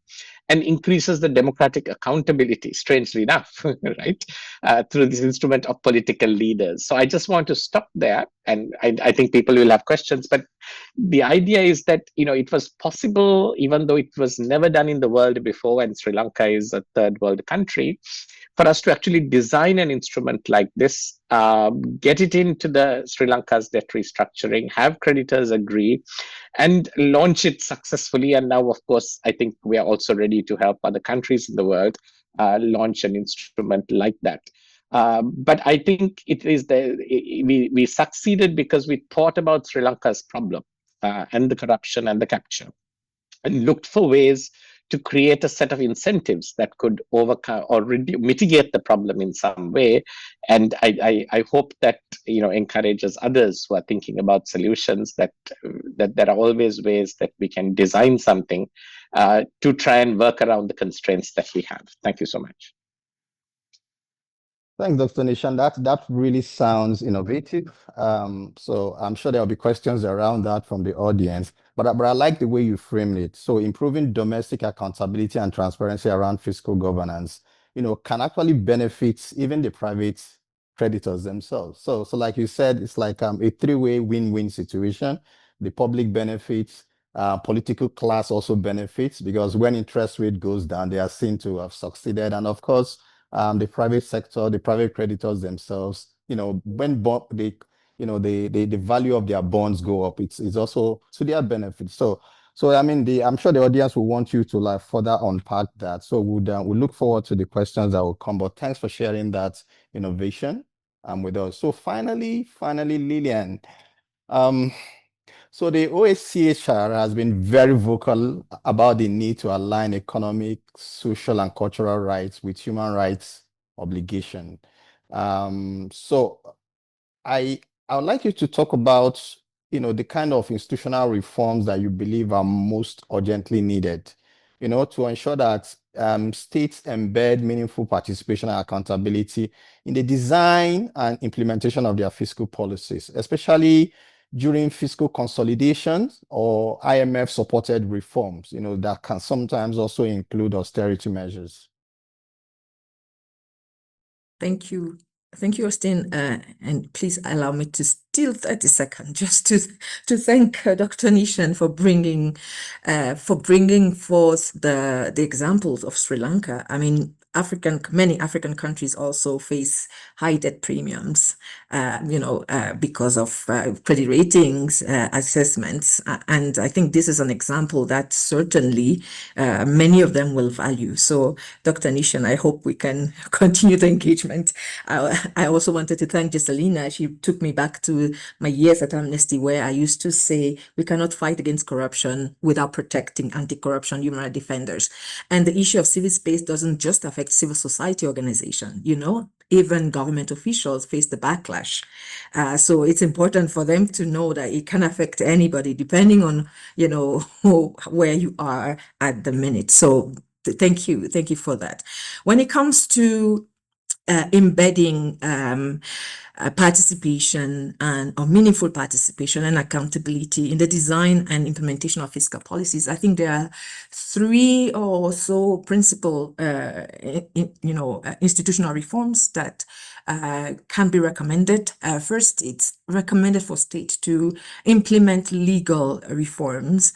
and increases the democratic accountability, strangely enough, right, through this instrument of political leaders. So I just want to stop there, and I think people will have questions, but the idea is that, it was possible, even though it was never done in the world before, and Sri Lanka is a third world country, for us to actually design an instrument like this, get it into the Sri Lanka's debt restructuring, have creditors agree, and launch it successfully. And now, of course, I think we are also ready to help other countries in the world launch an instrument like that. But I think it is we succeeded because we thought about Sri Lanka's problem and the corruption and the capture, and looked for ways to create a set of incentives that could overcome or mitigate the problem in some way. And I hope that encourages others who are thinking about solutions that there are always ways that we can design something to try and work around the constraints that we have. Thank you so much. Thanks, Dr. Nishan. That really sounds innovative. So I'm sure there'll be questions around that from the audience. But I like the way you framed it. So improving domestic accountability and transparency around fiscal governance, can actually benefit even the private creditors themselves. So like you said, it's like a three-way win-win situation. The public benefits, political class also benefits, because when interest rate goes down, they are seen to have succeeded. And of course, the private sector, the private creditors themselves, when the value of their bonds go up, it's also to their benefit. So I mean, I'm sure the audience will want you to further unpack that. So we'll look forward to the questions that will come. But thanks for sharing that innovation with us. So finally, Liliane. So the OHCHR has been very vocal about the need to align economic, social, and cultural rights with human rights obligation. So I would like you to talk about, the kind of institutional reforms that you believe are most urgently needed, to ensure that states embed meaningful participation and accountability in the design and implementation of their fiscal policies, especially during fiscal consolidations or IMF-supported reforms, that can sometimes also include austerity measures. Thank you. Thank you, Austin. And please allow me to steal 30 seconds just to thank Dr. Nishan for bringing forth the examples of Sri Lanka. I mean, many African countries also face high debt premiums, because of credit ratings assessments. And I think this is an example that certainly many of them will value. So, Dr. Nishan, I hope we can continue the engagement. I also wanted to thank Jesselina. She took me back to my years at Amnesty, where I used to say we cannot fight against corruption without protecting anti-corruption human rights defenders. And the issue of civil space doesn't just affect civil society organizations, even government officials face the backlash. So it's important for them to know that it can affect anybody depending on, where you are at the minute. So Thank you for that. When it comes to embedding participation or meaningful participation and accountability in the design and implementation of fiscal policies, I think there are three or so principal, institutional reforms that can be recommended. First, it's recommended for states to implement legal reforms,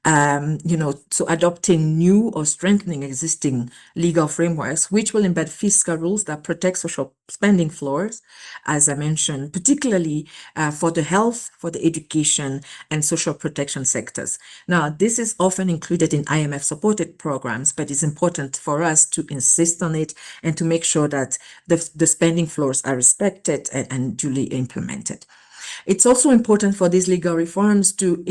so adopting new or strengthening existing legal frameworks, which will embed fiscal rules that protect social spending floors, as I mentioned, particularly for the health, for the education, and social protection sectors. Now, this is often included in IMF-supported programs, but it's important for us to insist on it and to make sure that the spending floors are respected and duly implemented. It's also important for these legal reforms to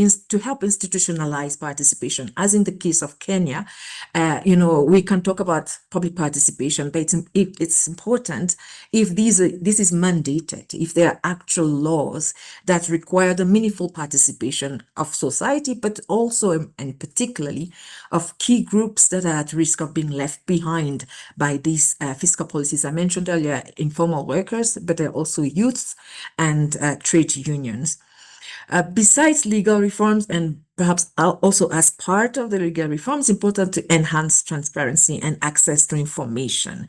help institutionalize participation. As in the case of Kenya, we can talk about public participation, but it's important if this is mandated, if there are actual laws that require the meaningful participation of society, but also and particularly of key groups that are at risk of being left behind by these fiscal policies. I mentioned earlier informal workers, but there are also youths and trade unions. Besides legal reforms, and perhaps also as part of the legal reforms, important to enhance transparency and access to information.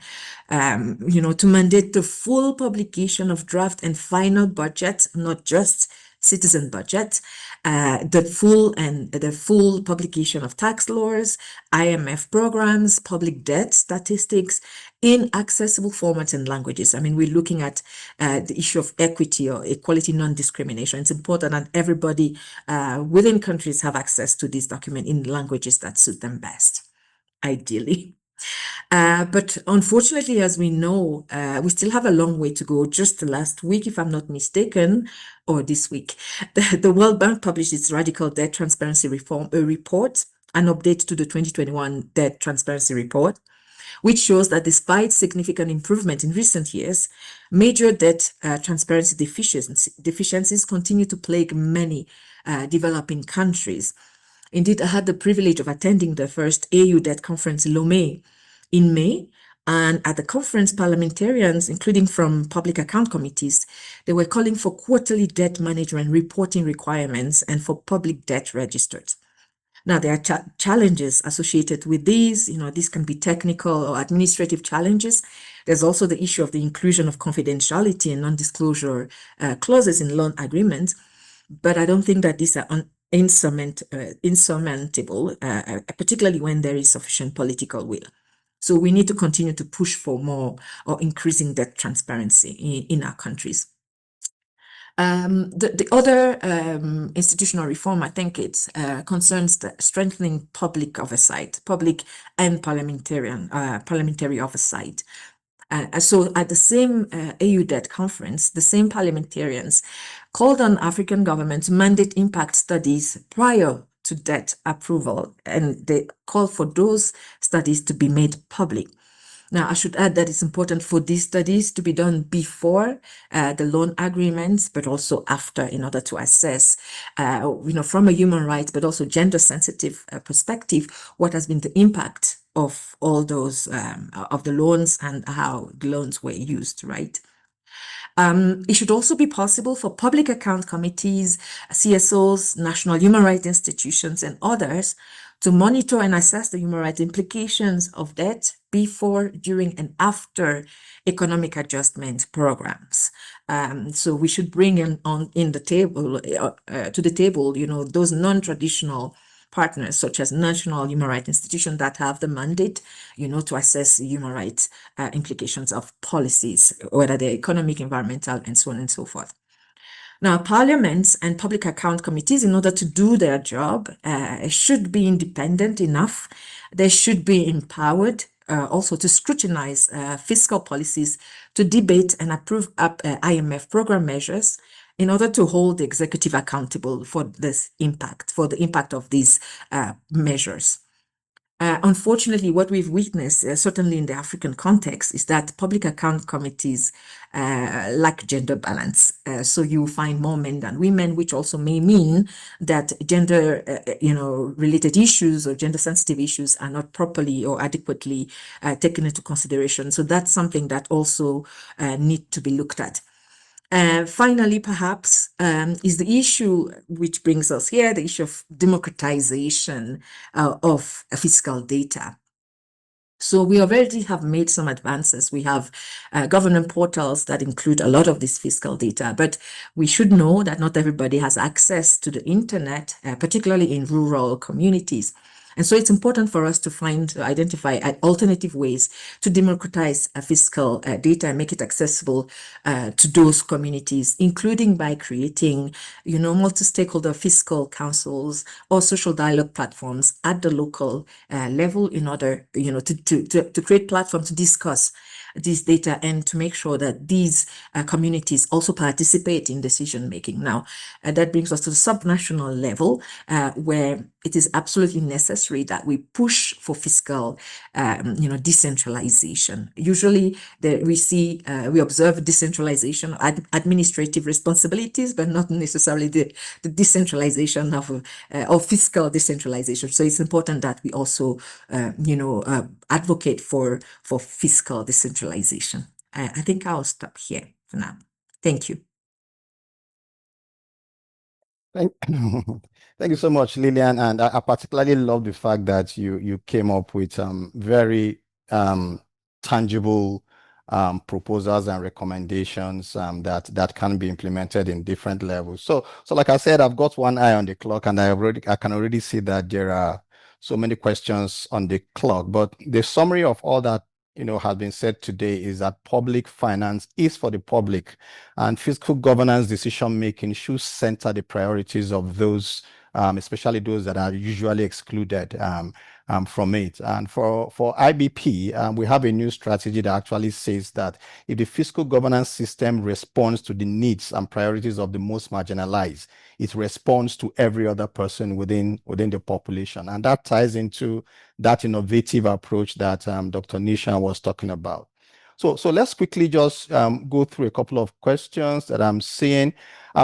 To mandate the full publication of draft and final budget, not just citizen budget, the full publication of tax laws, IMF programs, public debt statistics in accessible formats and languages. I mean, we're looking at the issue of equity or equality, non-discrimination. It's important that everybody within countries have access to this document in languages that suit them best, ideally. But unfortunately, as we know, we still have a long way to go. Just last week, if I'm not mistaken, or this week, the World Bank published its Radical Debt Transparency Reform report, an update to the 2021 Debt Transparency Report, which shows that despite significant improvement in recent years, major debt transparency deficiencies continue to plague many developing countries. Indeed, I had the privilege of attending the first AU Debt Conference in Lomé in May, and at the conference, parliamentarians, including from public account committees, they were calling for quarterly debt management reporting requirements and for public debt registers. Now, there are challenges associated with these. These can be technical or administrative challenges. There's also the issue of the inclusion of confidentiality and non-disclosure clauses in loan agreements. But I don't think that these are insurmountable, particularly when there is sufficient political will. So we need to continue to push for more or increasing debt transparency in our countries. The other institutional reform, I think it concerns the strengthening public oversight, public and parliamentary oversight. So at the same AU Debt Conference, the same parliamentarians called on African governments to mandate impact studies prior to debt approval, and they called for those studies to be made public. Now, I should add that it's important for these studies to be done before the loan agreements, but also after, in order to assess, from a human rights, but also gender-sensitive perspective, what has been the impact of all those, of the loans and how the loans were used, right? It should also be possible for public account committees, CSOs, national human rights institutions, and others to monitor and assess the human rights implications of debt before, during, and after economic adjustment programs. So we should bring to the table, those non-traditional partners, such as national human rights institutions that have the mandate, to assess human rights implications of policies, whether they're economic, environmental, and so on and so forth. Now, parliaments and public account committees, in order to do their job, should be independent enough. They should be empowered also to scrutinize fiscal policies, to debate and approve IMF program measures in order to hold the executive accountable for this impact, for the impact of these measures. Unfortunately, what we've witnessed, certainly in the African context, is that public account committees lack gender balance. So you find more men than women, which also may mean that gender, related issues or gender sensitive issues are not properly or adequately taken into consideration. So that's something that also need to be looked at. Finally, perhaps, is the issue which brings us here, the issue of democratization of fiscal data. So we already have made some advances. We have government portals that include a lot of this fiscal data, but we should know that not everybody has access to the internet, particularly in rural communities. And so it's important for us to identify alternative ways to democratize fiscal data and make it accessible to those communities, including by creating, multi-stakeholder fiscal councils or social dialogue platforms at the local level in order, to create platforms to discuss this data and to make sure that these communities also participate in decision making. Now, that brings us to the subnational level, where it is absolutely necessary that we push for fiscal, decentralization. Usually, we observe decentralization, administrative responsibilities, but not necessarily the decentralization of fiscal decentralization. So it's important that we also, advocate for fiscal decentralization. I think I'll stop here for now. Thank you. Thank, thank you so much, Liliane. And I particularly love the fact that you came up with very tangible proposals and recommendations that can be implemented in different levels. So like I said, I've got one eye on the clock, and I can already see that there are so many questions on the clock. But the summary of all that has been said today is that public finance is for the public, and fiscal governance decision making should center the priorities of those, especially those that are usually excluded from it. And for IBP, we have a new strategy that actually says that if the fiscal governance system responds to the needs and priorities of the most marginalized, it responds to every other person within the population. And that ties into that innovative approach that Dr. Nishan was talking about. So let's quickly just go through a couple of questions that I'm seeing.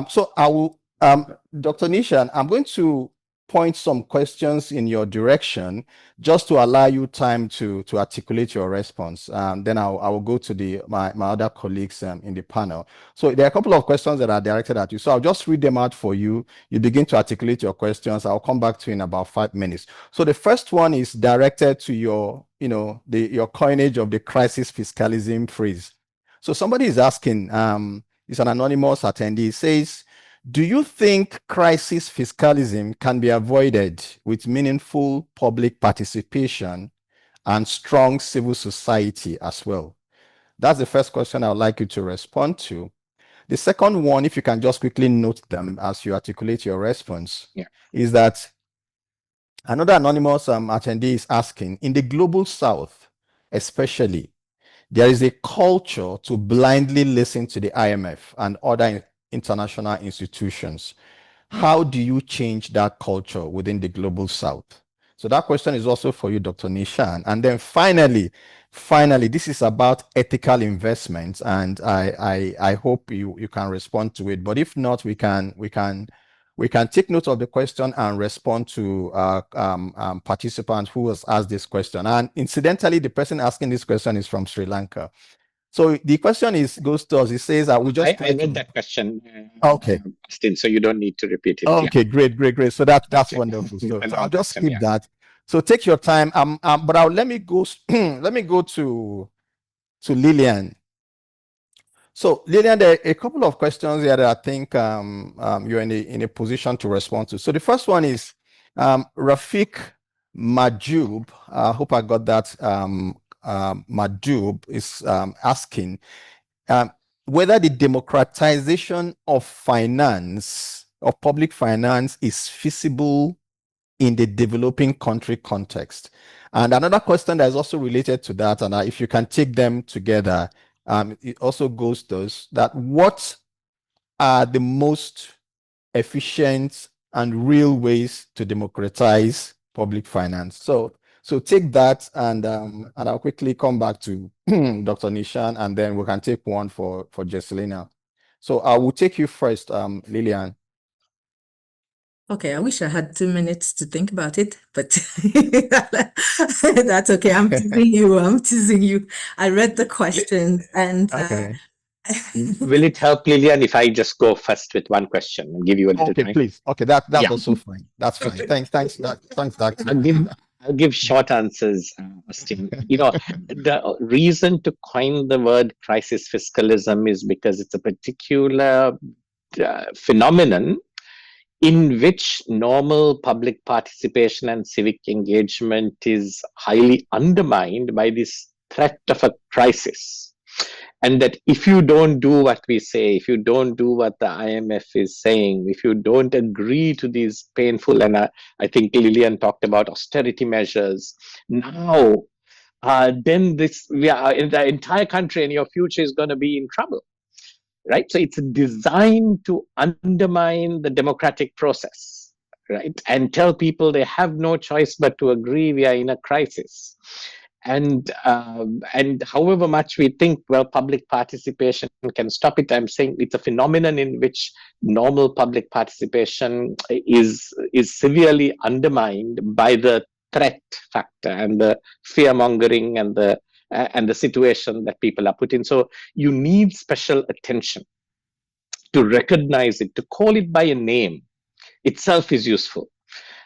So I will, Dr. Nishan, I'm going to point some questions in your direction just to allow you time to articulate your response. Then I will go to my other colleagues in the panel. So there are a couple of questions that are directed at you. So I'll just read them out for you. You begin to articulate your questions. I'll come back to you in about 5 minutes. So the first one is directed to your coinage of the crisis fiscalism phrase. So somebody is asking, it's an anonymous attendee, says, do you think crisis fiscalism can be avoided with meaningful public participation and strong civil society as well? That's the first question I would like you to respond to. The second one, if you can just quickly note them as you articulate your response, is that another anonymous attendee is asking, in the global south, especially, there is a culture to blindly listen to the IMF and other international institutions. How do you change that culture within the global south? So that question is also for you, Dr. Nishan. And then finally, this is about ethical investments, and I hope you can respond to it. But if not, we can take note of the question and respond to participants who has asked this question. And incidentally, the person asking this question is from Sri Lanka. So the question goes to us. It says, "I read that question." Okay, Austin, so you don't need to repeat it. Okay, great. So that's wonderful. So I'll just skip that. So take your time. But let me go to Liliane. So Liliane, there are a couple of questions here that I think you're in a position to respond to. So the first one is Rafiq Majub. I hope I got that. Majub is asking whether the democratization of finance, of public finance, is feasible in the developing country context. And another question that is also related to that, and if you can take them together, it also goes to that: what are the most efficient and real ways to democratize public finance? So So take that, and I'll quickly come back to Dr. Nishan, and then we can take one for Jesselina. So I will take you first, Liliane. Okay, I wish I had 2 minutes to think about it, but that's okay. I'm teasing you. I'm teasing you. I read the question, and Okay. Will it help, Liliane, if I just go first with one question and give you a little Okay, time? please. Okay, that's Yeah. also fine. That's fine. Okay. Thanks, Doctor. I'll give short answers, Austin. The reason to coin the word crisis fiscalism is because it's a particular phenomenon in which normal public participation and civic engagement is highly undermined by this threat of a crisis. And that if you don't do what we say, if you don't do what the IMF is saying, if you don't agree to these painful, and I think Liliane talked about austerity measures, now, then the entire country and your future is going to be in trouble, right? So it's designed to undermine the democratic process, right? And tell people they have no choice but to agree we are in a crisis. And however much we think, well, public participation can stop it, I'm saying it's a phenomenon in which normal public participation is severely undermined by the threat factor and the fear mongering and the situation that people are put in. So you need special attention to recognize it, to call it by a name itself is useful.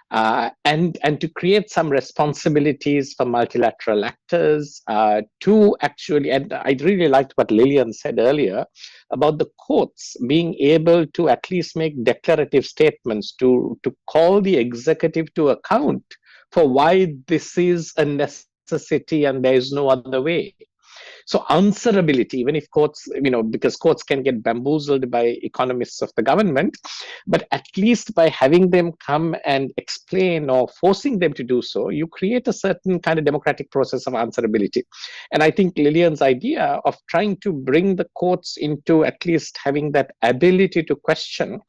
And to create some responsibilities for multilateral actors to actually, and I really liked what Liliane said earlier about the courts being able to at least make declarative statements to call the executive to account for why this is a necessity and there is no other way. So answerability, even if courts, because courts can get bamboozled by economists of the government, but at least by having them come and explain or forcing them to do so, you create a certain kind of democratic process of answerability. And I think Liliane's idea of trying to bring the courts into at least having that ability to question,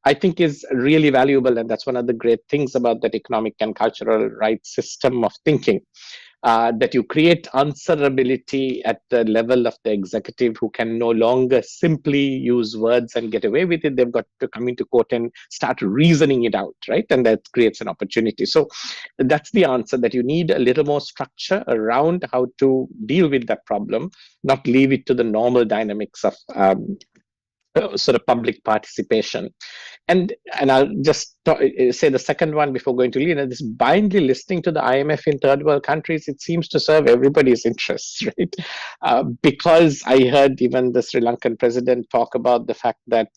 I think is really valuable. And that's one of the great things about that economic and cultural rights system of thinking. That you create answerability at the level of the executive, who can no longer simply use words and get away with it. They've got to come into court and start reasoning it out, right? And that creates an opportunity. So that's the answer, that you need a little more structure around how to deal with that problem, not leave it to the normal dynamics of sort of public participation. And I'll just say the second one before going to Liliane. This blindly listening to the IMF in third world countries, it seems to serve everybody's interests, right? Because I heard even the Sri Lankan president talk about the fact that,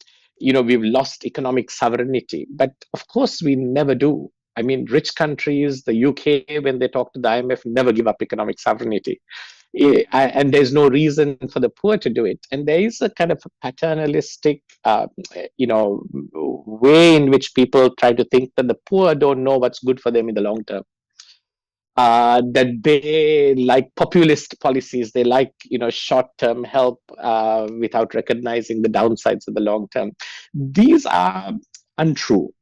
we've lost economic sovereignty. But of course, we never do. I mean, rich countries, the UK, when they talk to the IMF, never give up economic sovereignty. And there's no reason for the poor to do it. And there is a kind of paternalistic, way in which people try to think that the poor don't know what's good for them in the long term. That they like populist policies, they like short-term help without recognizing the downsides of the long term. These are untrue.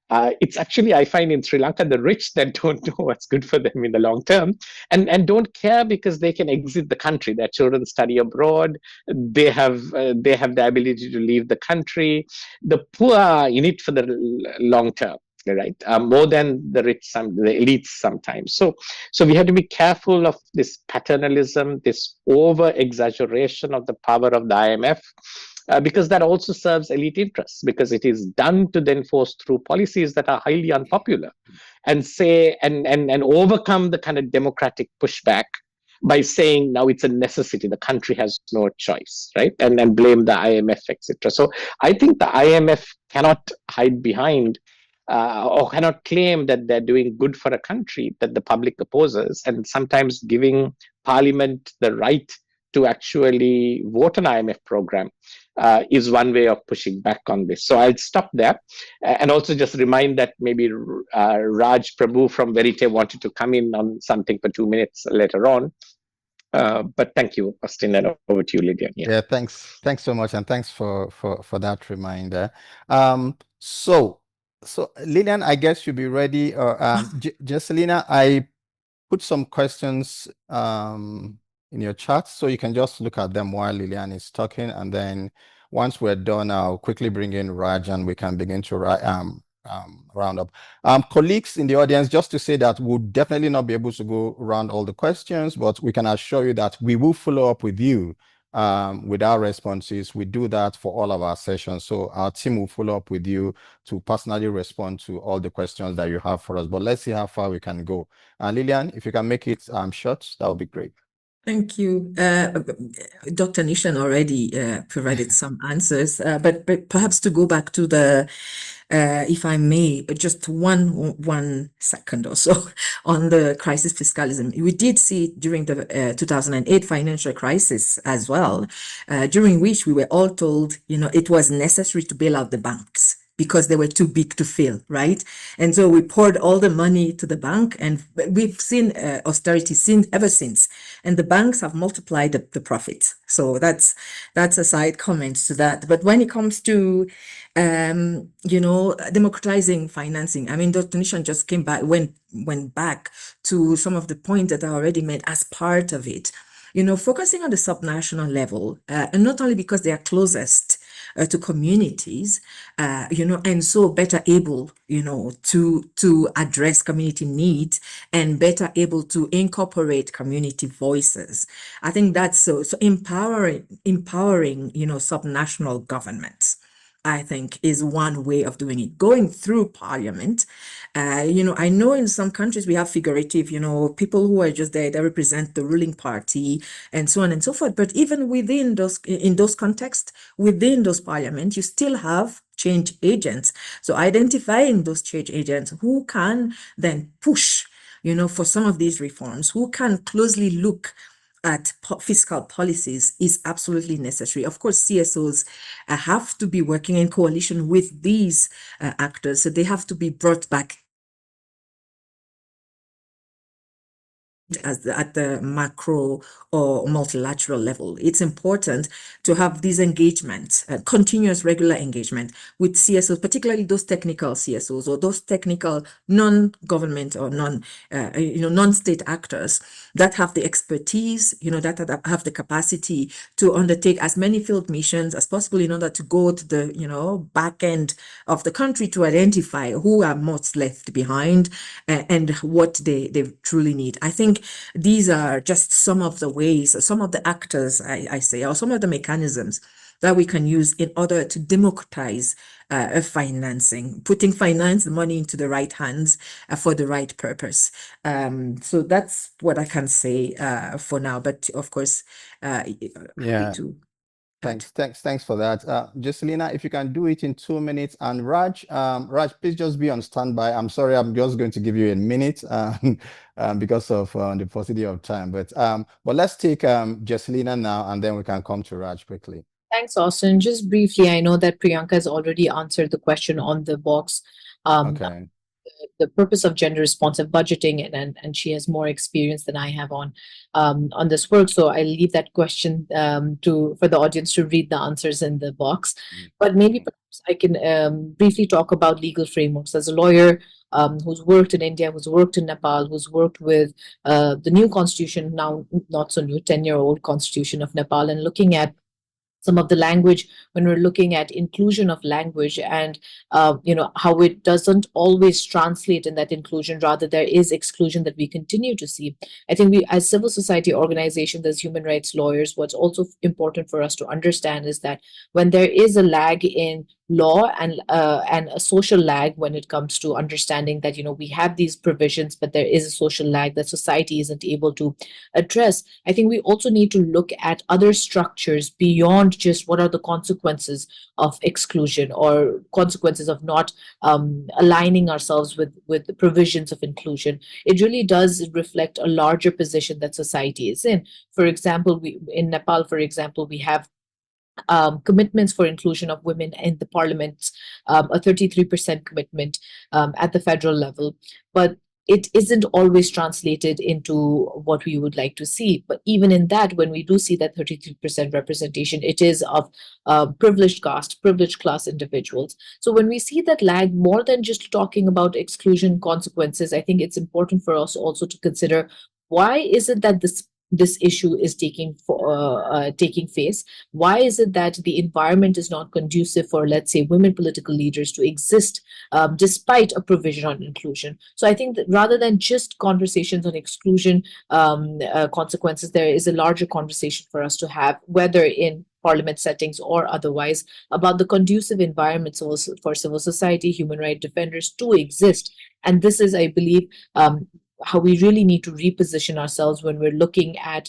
It's actually, I find in Sri Lanka, the rich that don't know what's good for them in the long term and don't care because they can exit the country. Their children study abroad. They have the ability to leave the country. The poor are in it for the long term, right? More than the rich, the elites sometimes. So we have to be careful of this paternalism, this over exaggeration of the power of the IMF. Because that also serves elite interests, because it is done to then force through policies that are highly unpopular and say and overcome the kind of democratic pushback by saying now it's a necessity, the country has no choice, right? And blame the IMF, etc. So I think the IMF cannot hide behind or cannot claim that they're doing good for a country that the public opposes, and sometimes giving Parliament the right to actually vote an IMF program is one way of pushing back on this. So I'll stop there and also just remind that maybe Raj Prabhu from Verite wanted to come in on something for 2 minutes later on. But thank you, Austin, and over to you, Liliane. Yeah, thanks so much, and thanks for that reminder. So Liliane, I guess you'll be ready. Jesselina, put some questions in your chat, so you can just look at them while Liliane is talking, and then once we're done, I'll quickly bring in Raj and we can begin to round up. Colleagues in the audience, just to say that we'll definitely not be able to go around all the questions, but we can assure you that we will follow up with you with our responses. We do that for all of our sessions. So our team will follow up with you to personally respond to all the questions that you have for us. But let's see how far we can go. Liliane, if you can make it short, that would be great. Thank you. Dr. Nishan already provided some answers, but perhaps to go back to the, if I may, just one second or so on the crisis fiscalism. We did see during the 2008 financial crisis as well, during which we were all told, it was necessary to bail out the banks because they were too big to fail, right? And so we poured all the money to the bank, and we've seen austerity ever since. And the banks have multiplied the profits. So that's a side comment to that. But when it comes to, democratizing financing, I mean, Dr. Nishan just went back to some of the points that I already made as part of it. Focusing on the subnational level, and not only because they are closest to communities, and so better able, to address community needs and better able to incorporate community voices. I think that's so empowering, subnational governments, I think, is one way of doing it. Going through parliament, I know in some countries we have figurative, people who are just there, they represent the ruling party and so on and so forth. But even in those contexts, within those parliaments, you still have change agents. So identifying those change agents who can then push, for some of these reforms, who can closely look at fiscal policies is absolutely necessary. Of course, CSOs have to be working in coalition with these actors, so they have to be brought back at the macro or multilateral level. It's important to have these engagements, continuous regular engagement with CSOs, particularly those technical CSOs or those technical non-government or non-state actors that have the expertise, that have the capacity to undertake as many field missions as possible in order to go to the, back end of the country to identify who are most left behind and what they truly need. I think these are just some of the ways, some of the actors, I say, or some of the mechanisms that we can use in order to democratize financing, putting the money into the right hands for the right purpose. So that's what I can say for now. But of course, happy to. Thanks for that. Jesselina, if you can do it in 2 minutes. And Raj, please just be on standby. I'm sorry, I'm just going to give you a minute because of the paucity of time. But let's take Jesselina now, and then we can come to Raj quickly. Thanks, Austin. Just briefly, I know that Priyanka has already answered the question on the box. Okay. The purpose of gender responsive budgeting, and she has more experience than I have on this work. So I leave that question for the audience to read the answers in the box. But maybe perhaps I can briefly talk about legal frameworks. As a lawyer who's worked in India, who's worked in Nepal, who's worked with the new constitution, now not so new, 10-year-old constitution of Nepal, and looking at some of the language when we're looking at inclusion of language and how it doesn't always translate in that inclusion, rather there is exclusion that we continue to see. I think we, as civil society organizations, as human rights lawyers, what's also important for us to understand is that when there is a lag in law and a social lag when it comes to understanding that we have these provisions, but there is a social lag that society isn't able to address. I think we also need to look at other structures beyond just what are the consequences of exclusion or consequences of not aligning ourselves with the provisions of inclusion. It really does reflect a larger position that society is in. For example, in Nepal, for example, we have commitments for inclusion of women in the parliament, a 33% commitment at the federal level. But it isn't always translated into what we would like to see. But even in that, when we do see that 33% representation, it is of privileged caste, privileged class individuals. So when we see that lag, more than just talking about exclusion consequences, I think it's important for us also to consider, why is it that this issue is taking face? Why is it that the environment is not conducive for, let's say, women political leaders to exist despite a provision on inclusion? So I think that rather than just conversations on exclusion consequences, there is a larger conversation for us to have, whether in parliament settings or otherwise, about the conducive environments for civil society, human rights defenders to exist. And this is, I believe, how we really need to reposition ourselves when we're looking at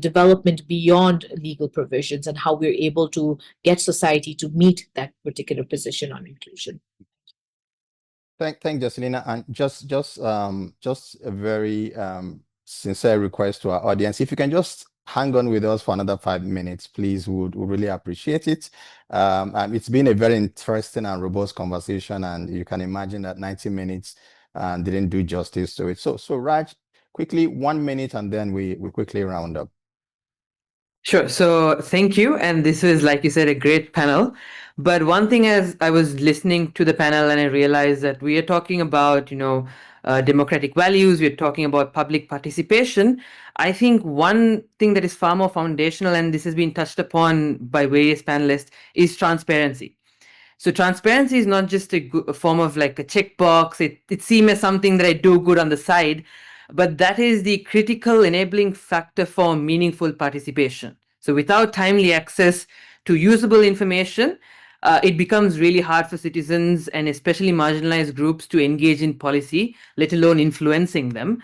development beyond legal provisions, and how we're able to get society to meet that particular position on inclusion. Thank Jesselina, and just a very sincere request to our audience. If you can just hang on with us for another 5 minutes, please, would really appreciate it. It's been a very interesting and robust conversation, and you can imagine that 90 minutes didn't do justice to it. So Raj, quickly 1 minute, and then we quickly round up. Sure. So thank you. And this was, like you said, a great panel. But one thing, as I was listening to the panel, and I realized that we are talking about, democratic values, we're talking about public participation. I think one thing that is far more foundational, and this has been touched upon by various panelists, is transparency. So transparency is not just a form of like a checkbox. It seems as something that I do good on the side, but that is the critical enabling factor for meaningful participation. So without timely access to usable information, it becomes really hard for citizens and especially marginalized groups to engage in policy, let alone influencing them.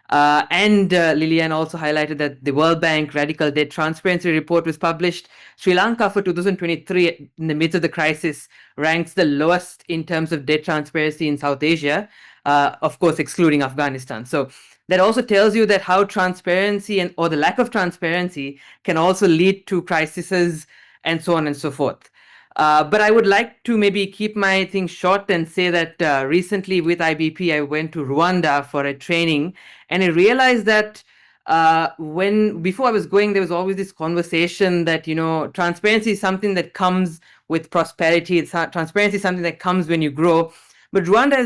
And Liliane also highlighted that the World Bank Radical Debt Transparency Report was published. Sri Lanka for 2023, in the midst of the crisis, ranks the lowest in terms of debt transparency in South Asia, of course, excluding Afghanistan. So that also tells you that how transparency or the lack of transparency can also lead to crises and so on and so forth. But I would like to maybe keep my thing short and say that recently with IBP, I went to Rwanda for a training, and I realized that before I was going, there was always this conversation that, transparency is something that comes with prosperity. Transparency is something that comes when you grow. But Rwanda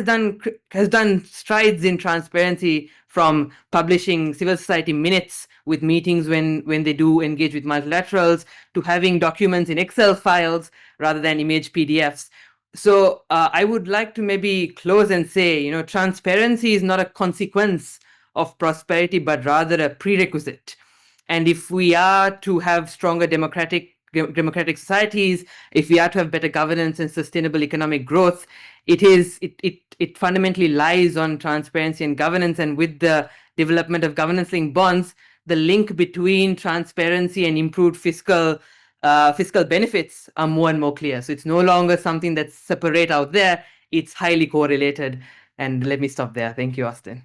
has done strides in transparency, from publishing civil society minutes with meetings when they do engage with multilaterals, to having documents in Excel files rather than image PDFs. So I would like to maybe close and say, transparency is not a consequence of prosperity, but rather a prerequisite. And if we are to have stronger democratic societies, if we are to have better governance and sustainable economic growth, it fundamentally lies on transparency and governance. And with the development of governance-linked bonds, the link between transparency and improved fiscal benefits are more and more clear. So it's no longer something that's separate out there. It's highly correlated. And let me stop there. Thank you, Austin.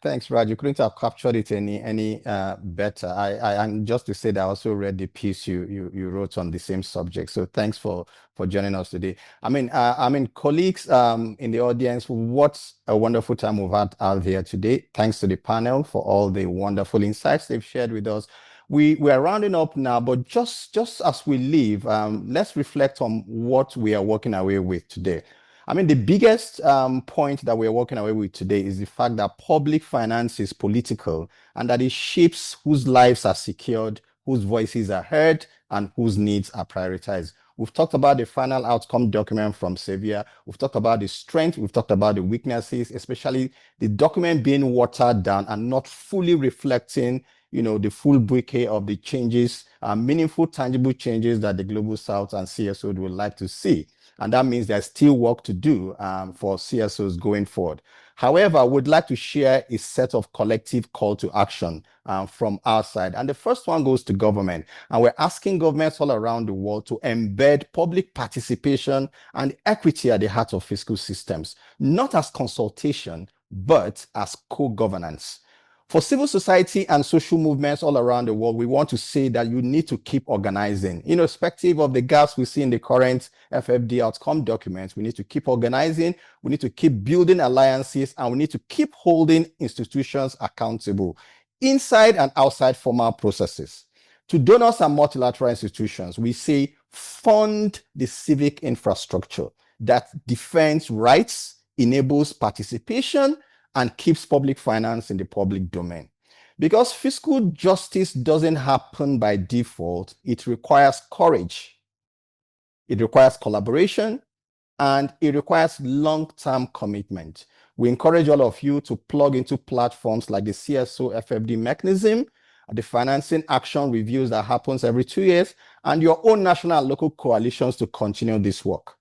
Thanks, Raj. You couldn't have captured it any better. And just to say that I also read the piece you wrote on the same subject. So thanks for joining us today. I mean, colleagues in the audience, what a wonderful time we've had out here today. Thanks to the panel for all the wonderful insights they've shared with us. We are rounding up now, but just as we leave, let's reflect on what we are walking away with today. I mean, the biggest point that we're walking away with today is the fact that public finance is political, and that it shapes whose lives are secured, whose voices are heard, and whose needs are prioritized. We've talked about the final outcome document from Sevilla. We've talked about the strength. We've talked about the weaknesses, especially the document being watered down and not fully reflecting, the full bouquet of the changes, meaningful, tangible changes that the Global South and CSO would like to see. And that means there's still work to do for CSOs going forward. However, I would like to share a set of collective call to action from our side. And the first one goes to government. And we're asking governments all around the world to embed public participation and equity at the heart of fiscal systems, not as consultation, but as co-governance. For civil society and social movements all around the world, we want to say that you need to keep organizing. Irrespective of the gaps we see in the current FFD outcome documents, we need to keep organizing, we need to keep building alliances, and we need to keep holding institutions accountable inside and outside formal processes. To donors and multilateral institutions, we say fund the civic infrastructure that defends rights, enables participation, and keeps public finance in the public domain. Because fiscal justice doesn't happen by default, it requires courage, it requires collaboration, and it requires long-term commitment. We encourage all of you to plug into platforms like the CSO FFD mechanism, the financing action reviews that happens every 2 years, and your own national and local coalitions to continue this work.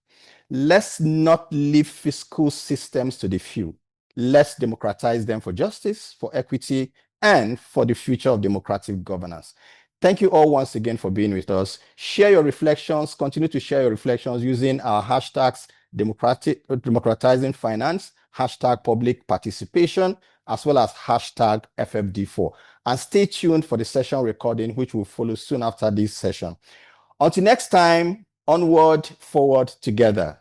Let's not leave fiscal systems to the few. Let's democratize them for justice, for equity, and for the future of democratic governance. Thank you all once again for being with us. Share your reflections, continue to share your reflections using our hashtags Democratizing Finance, hashtag public participation, as well as hashtag FFD4. And stay tuned for the session recording, which will follow soon after this session. Until next time, onward, forward, together.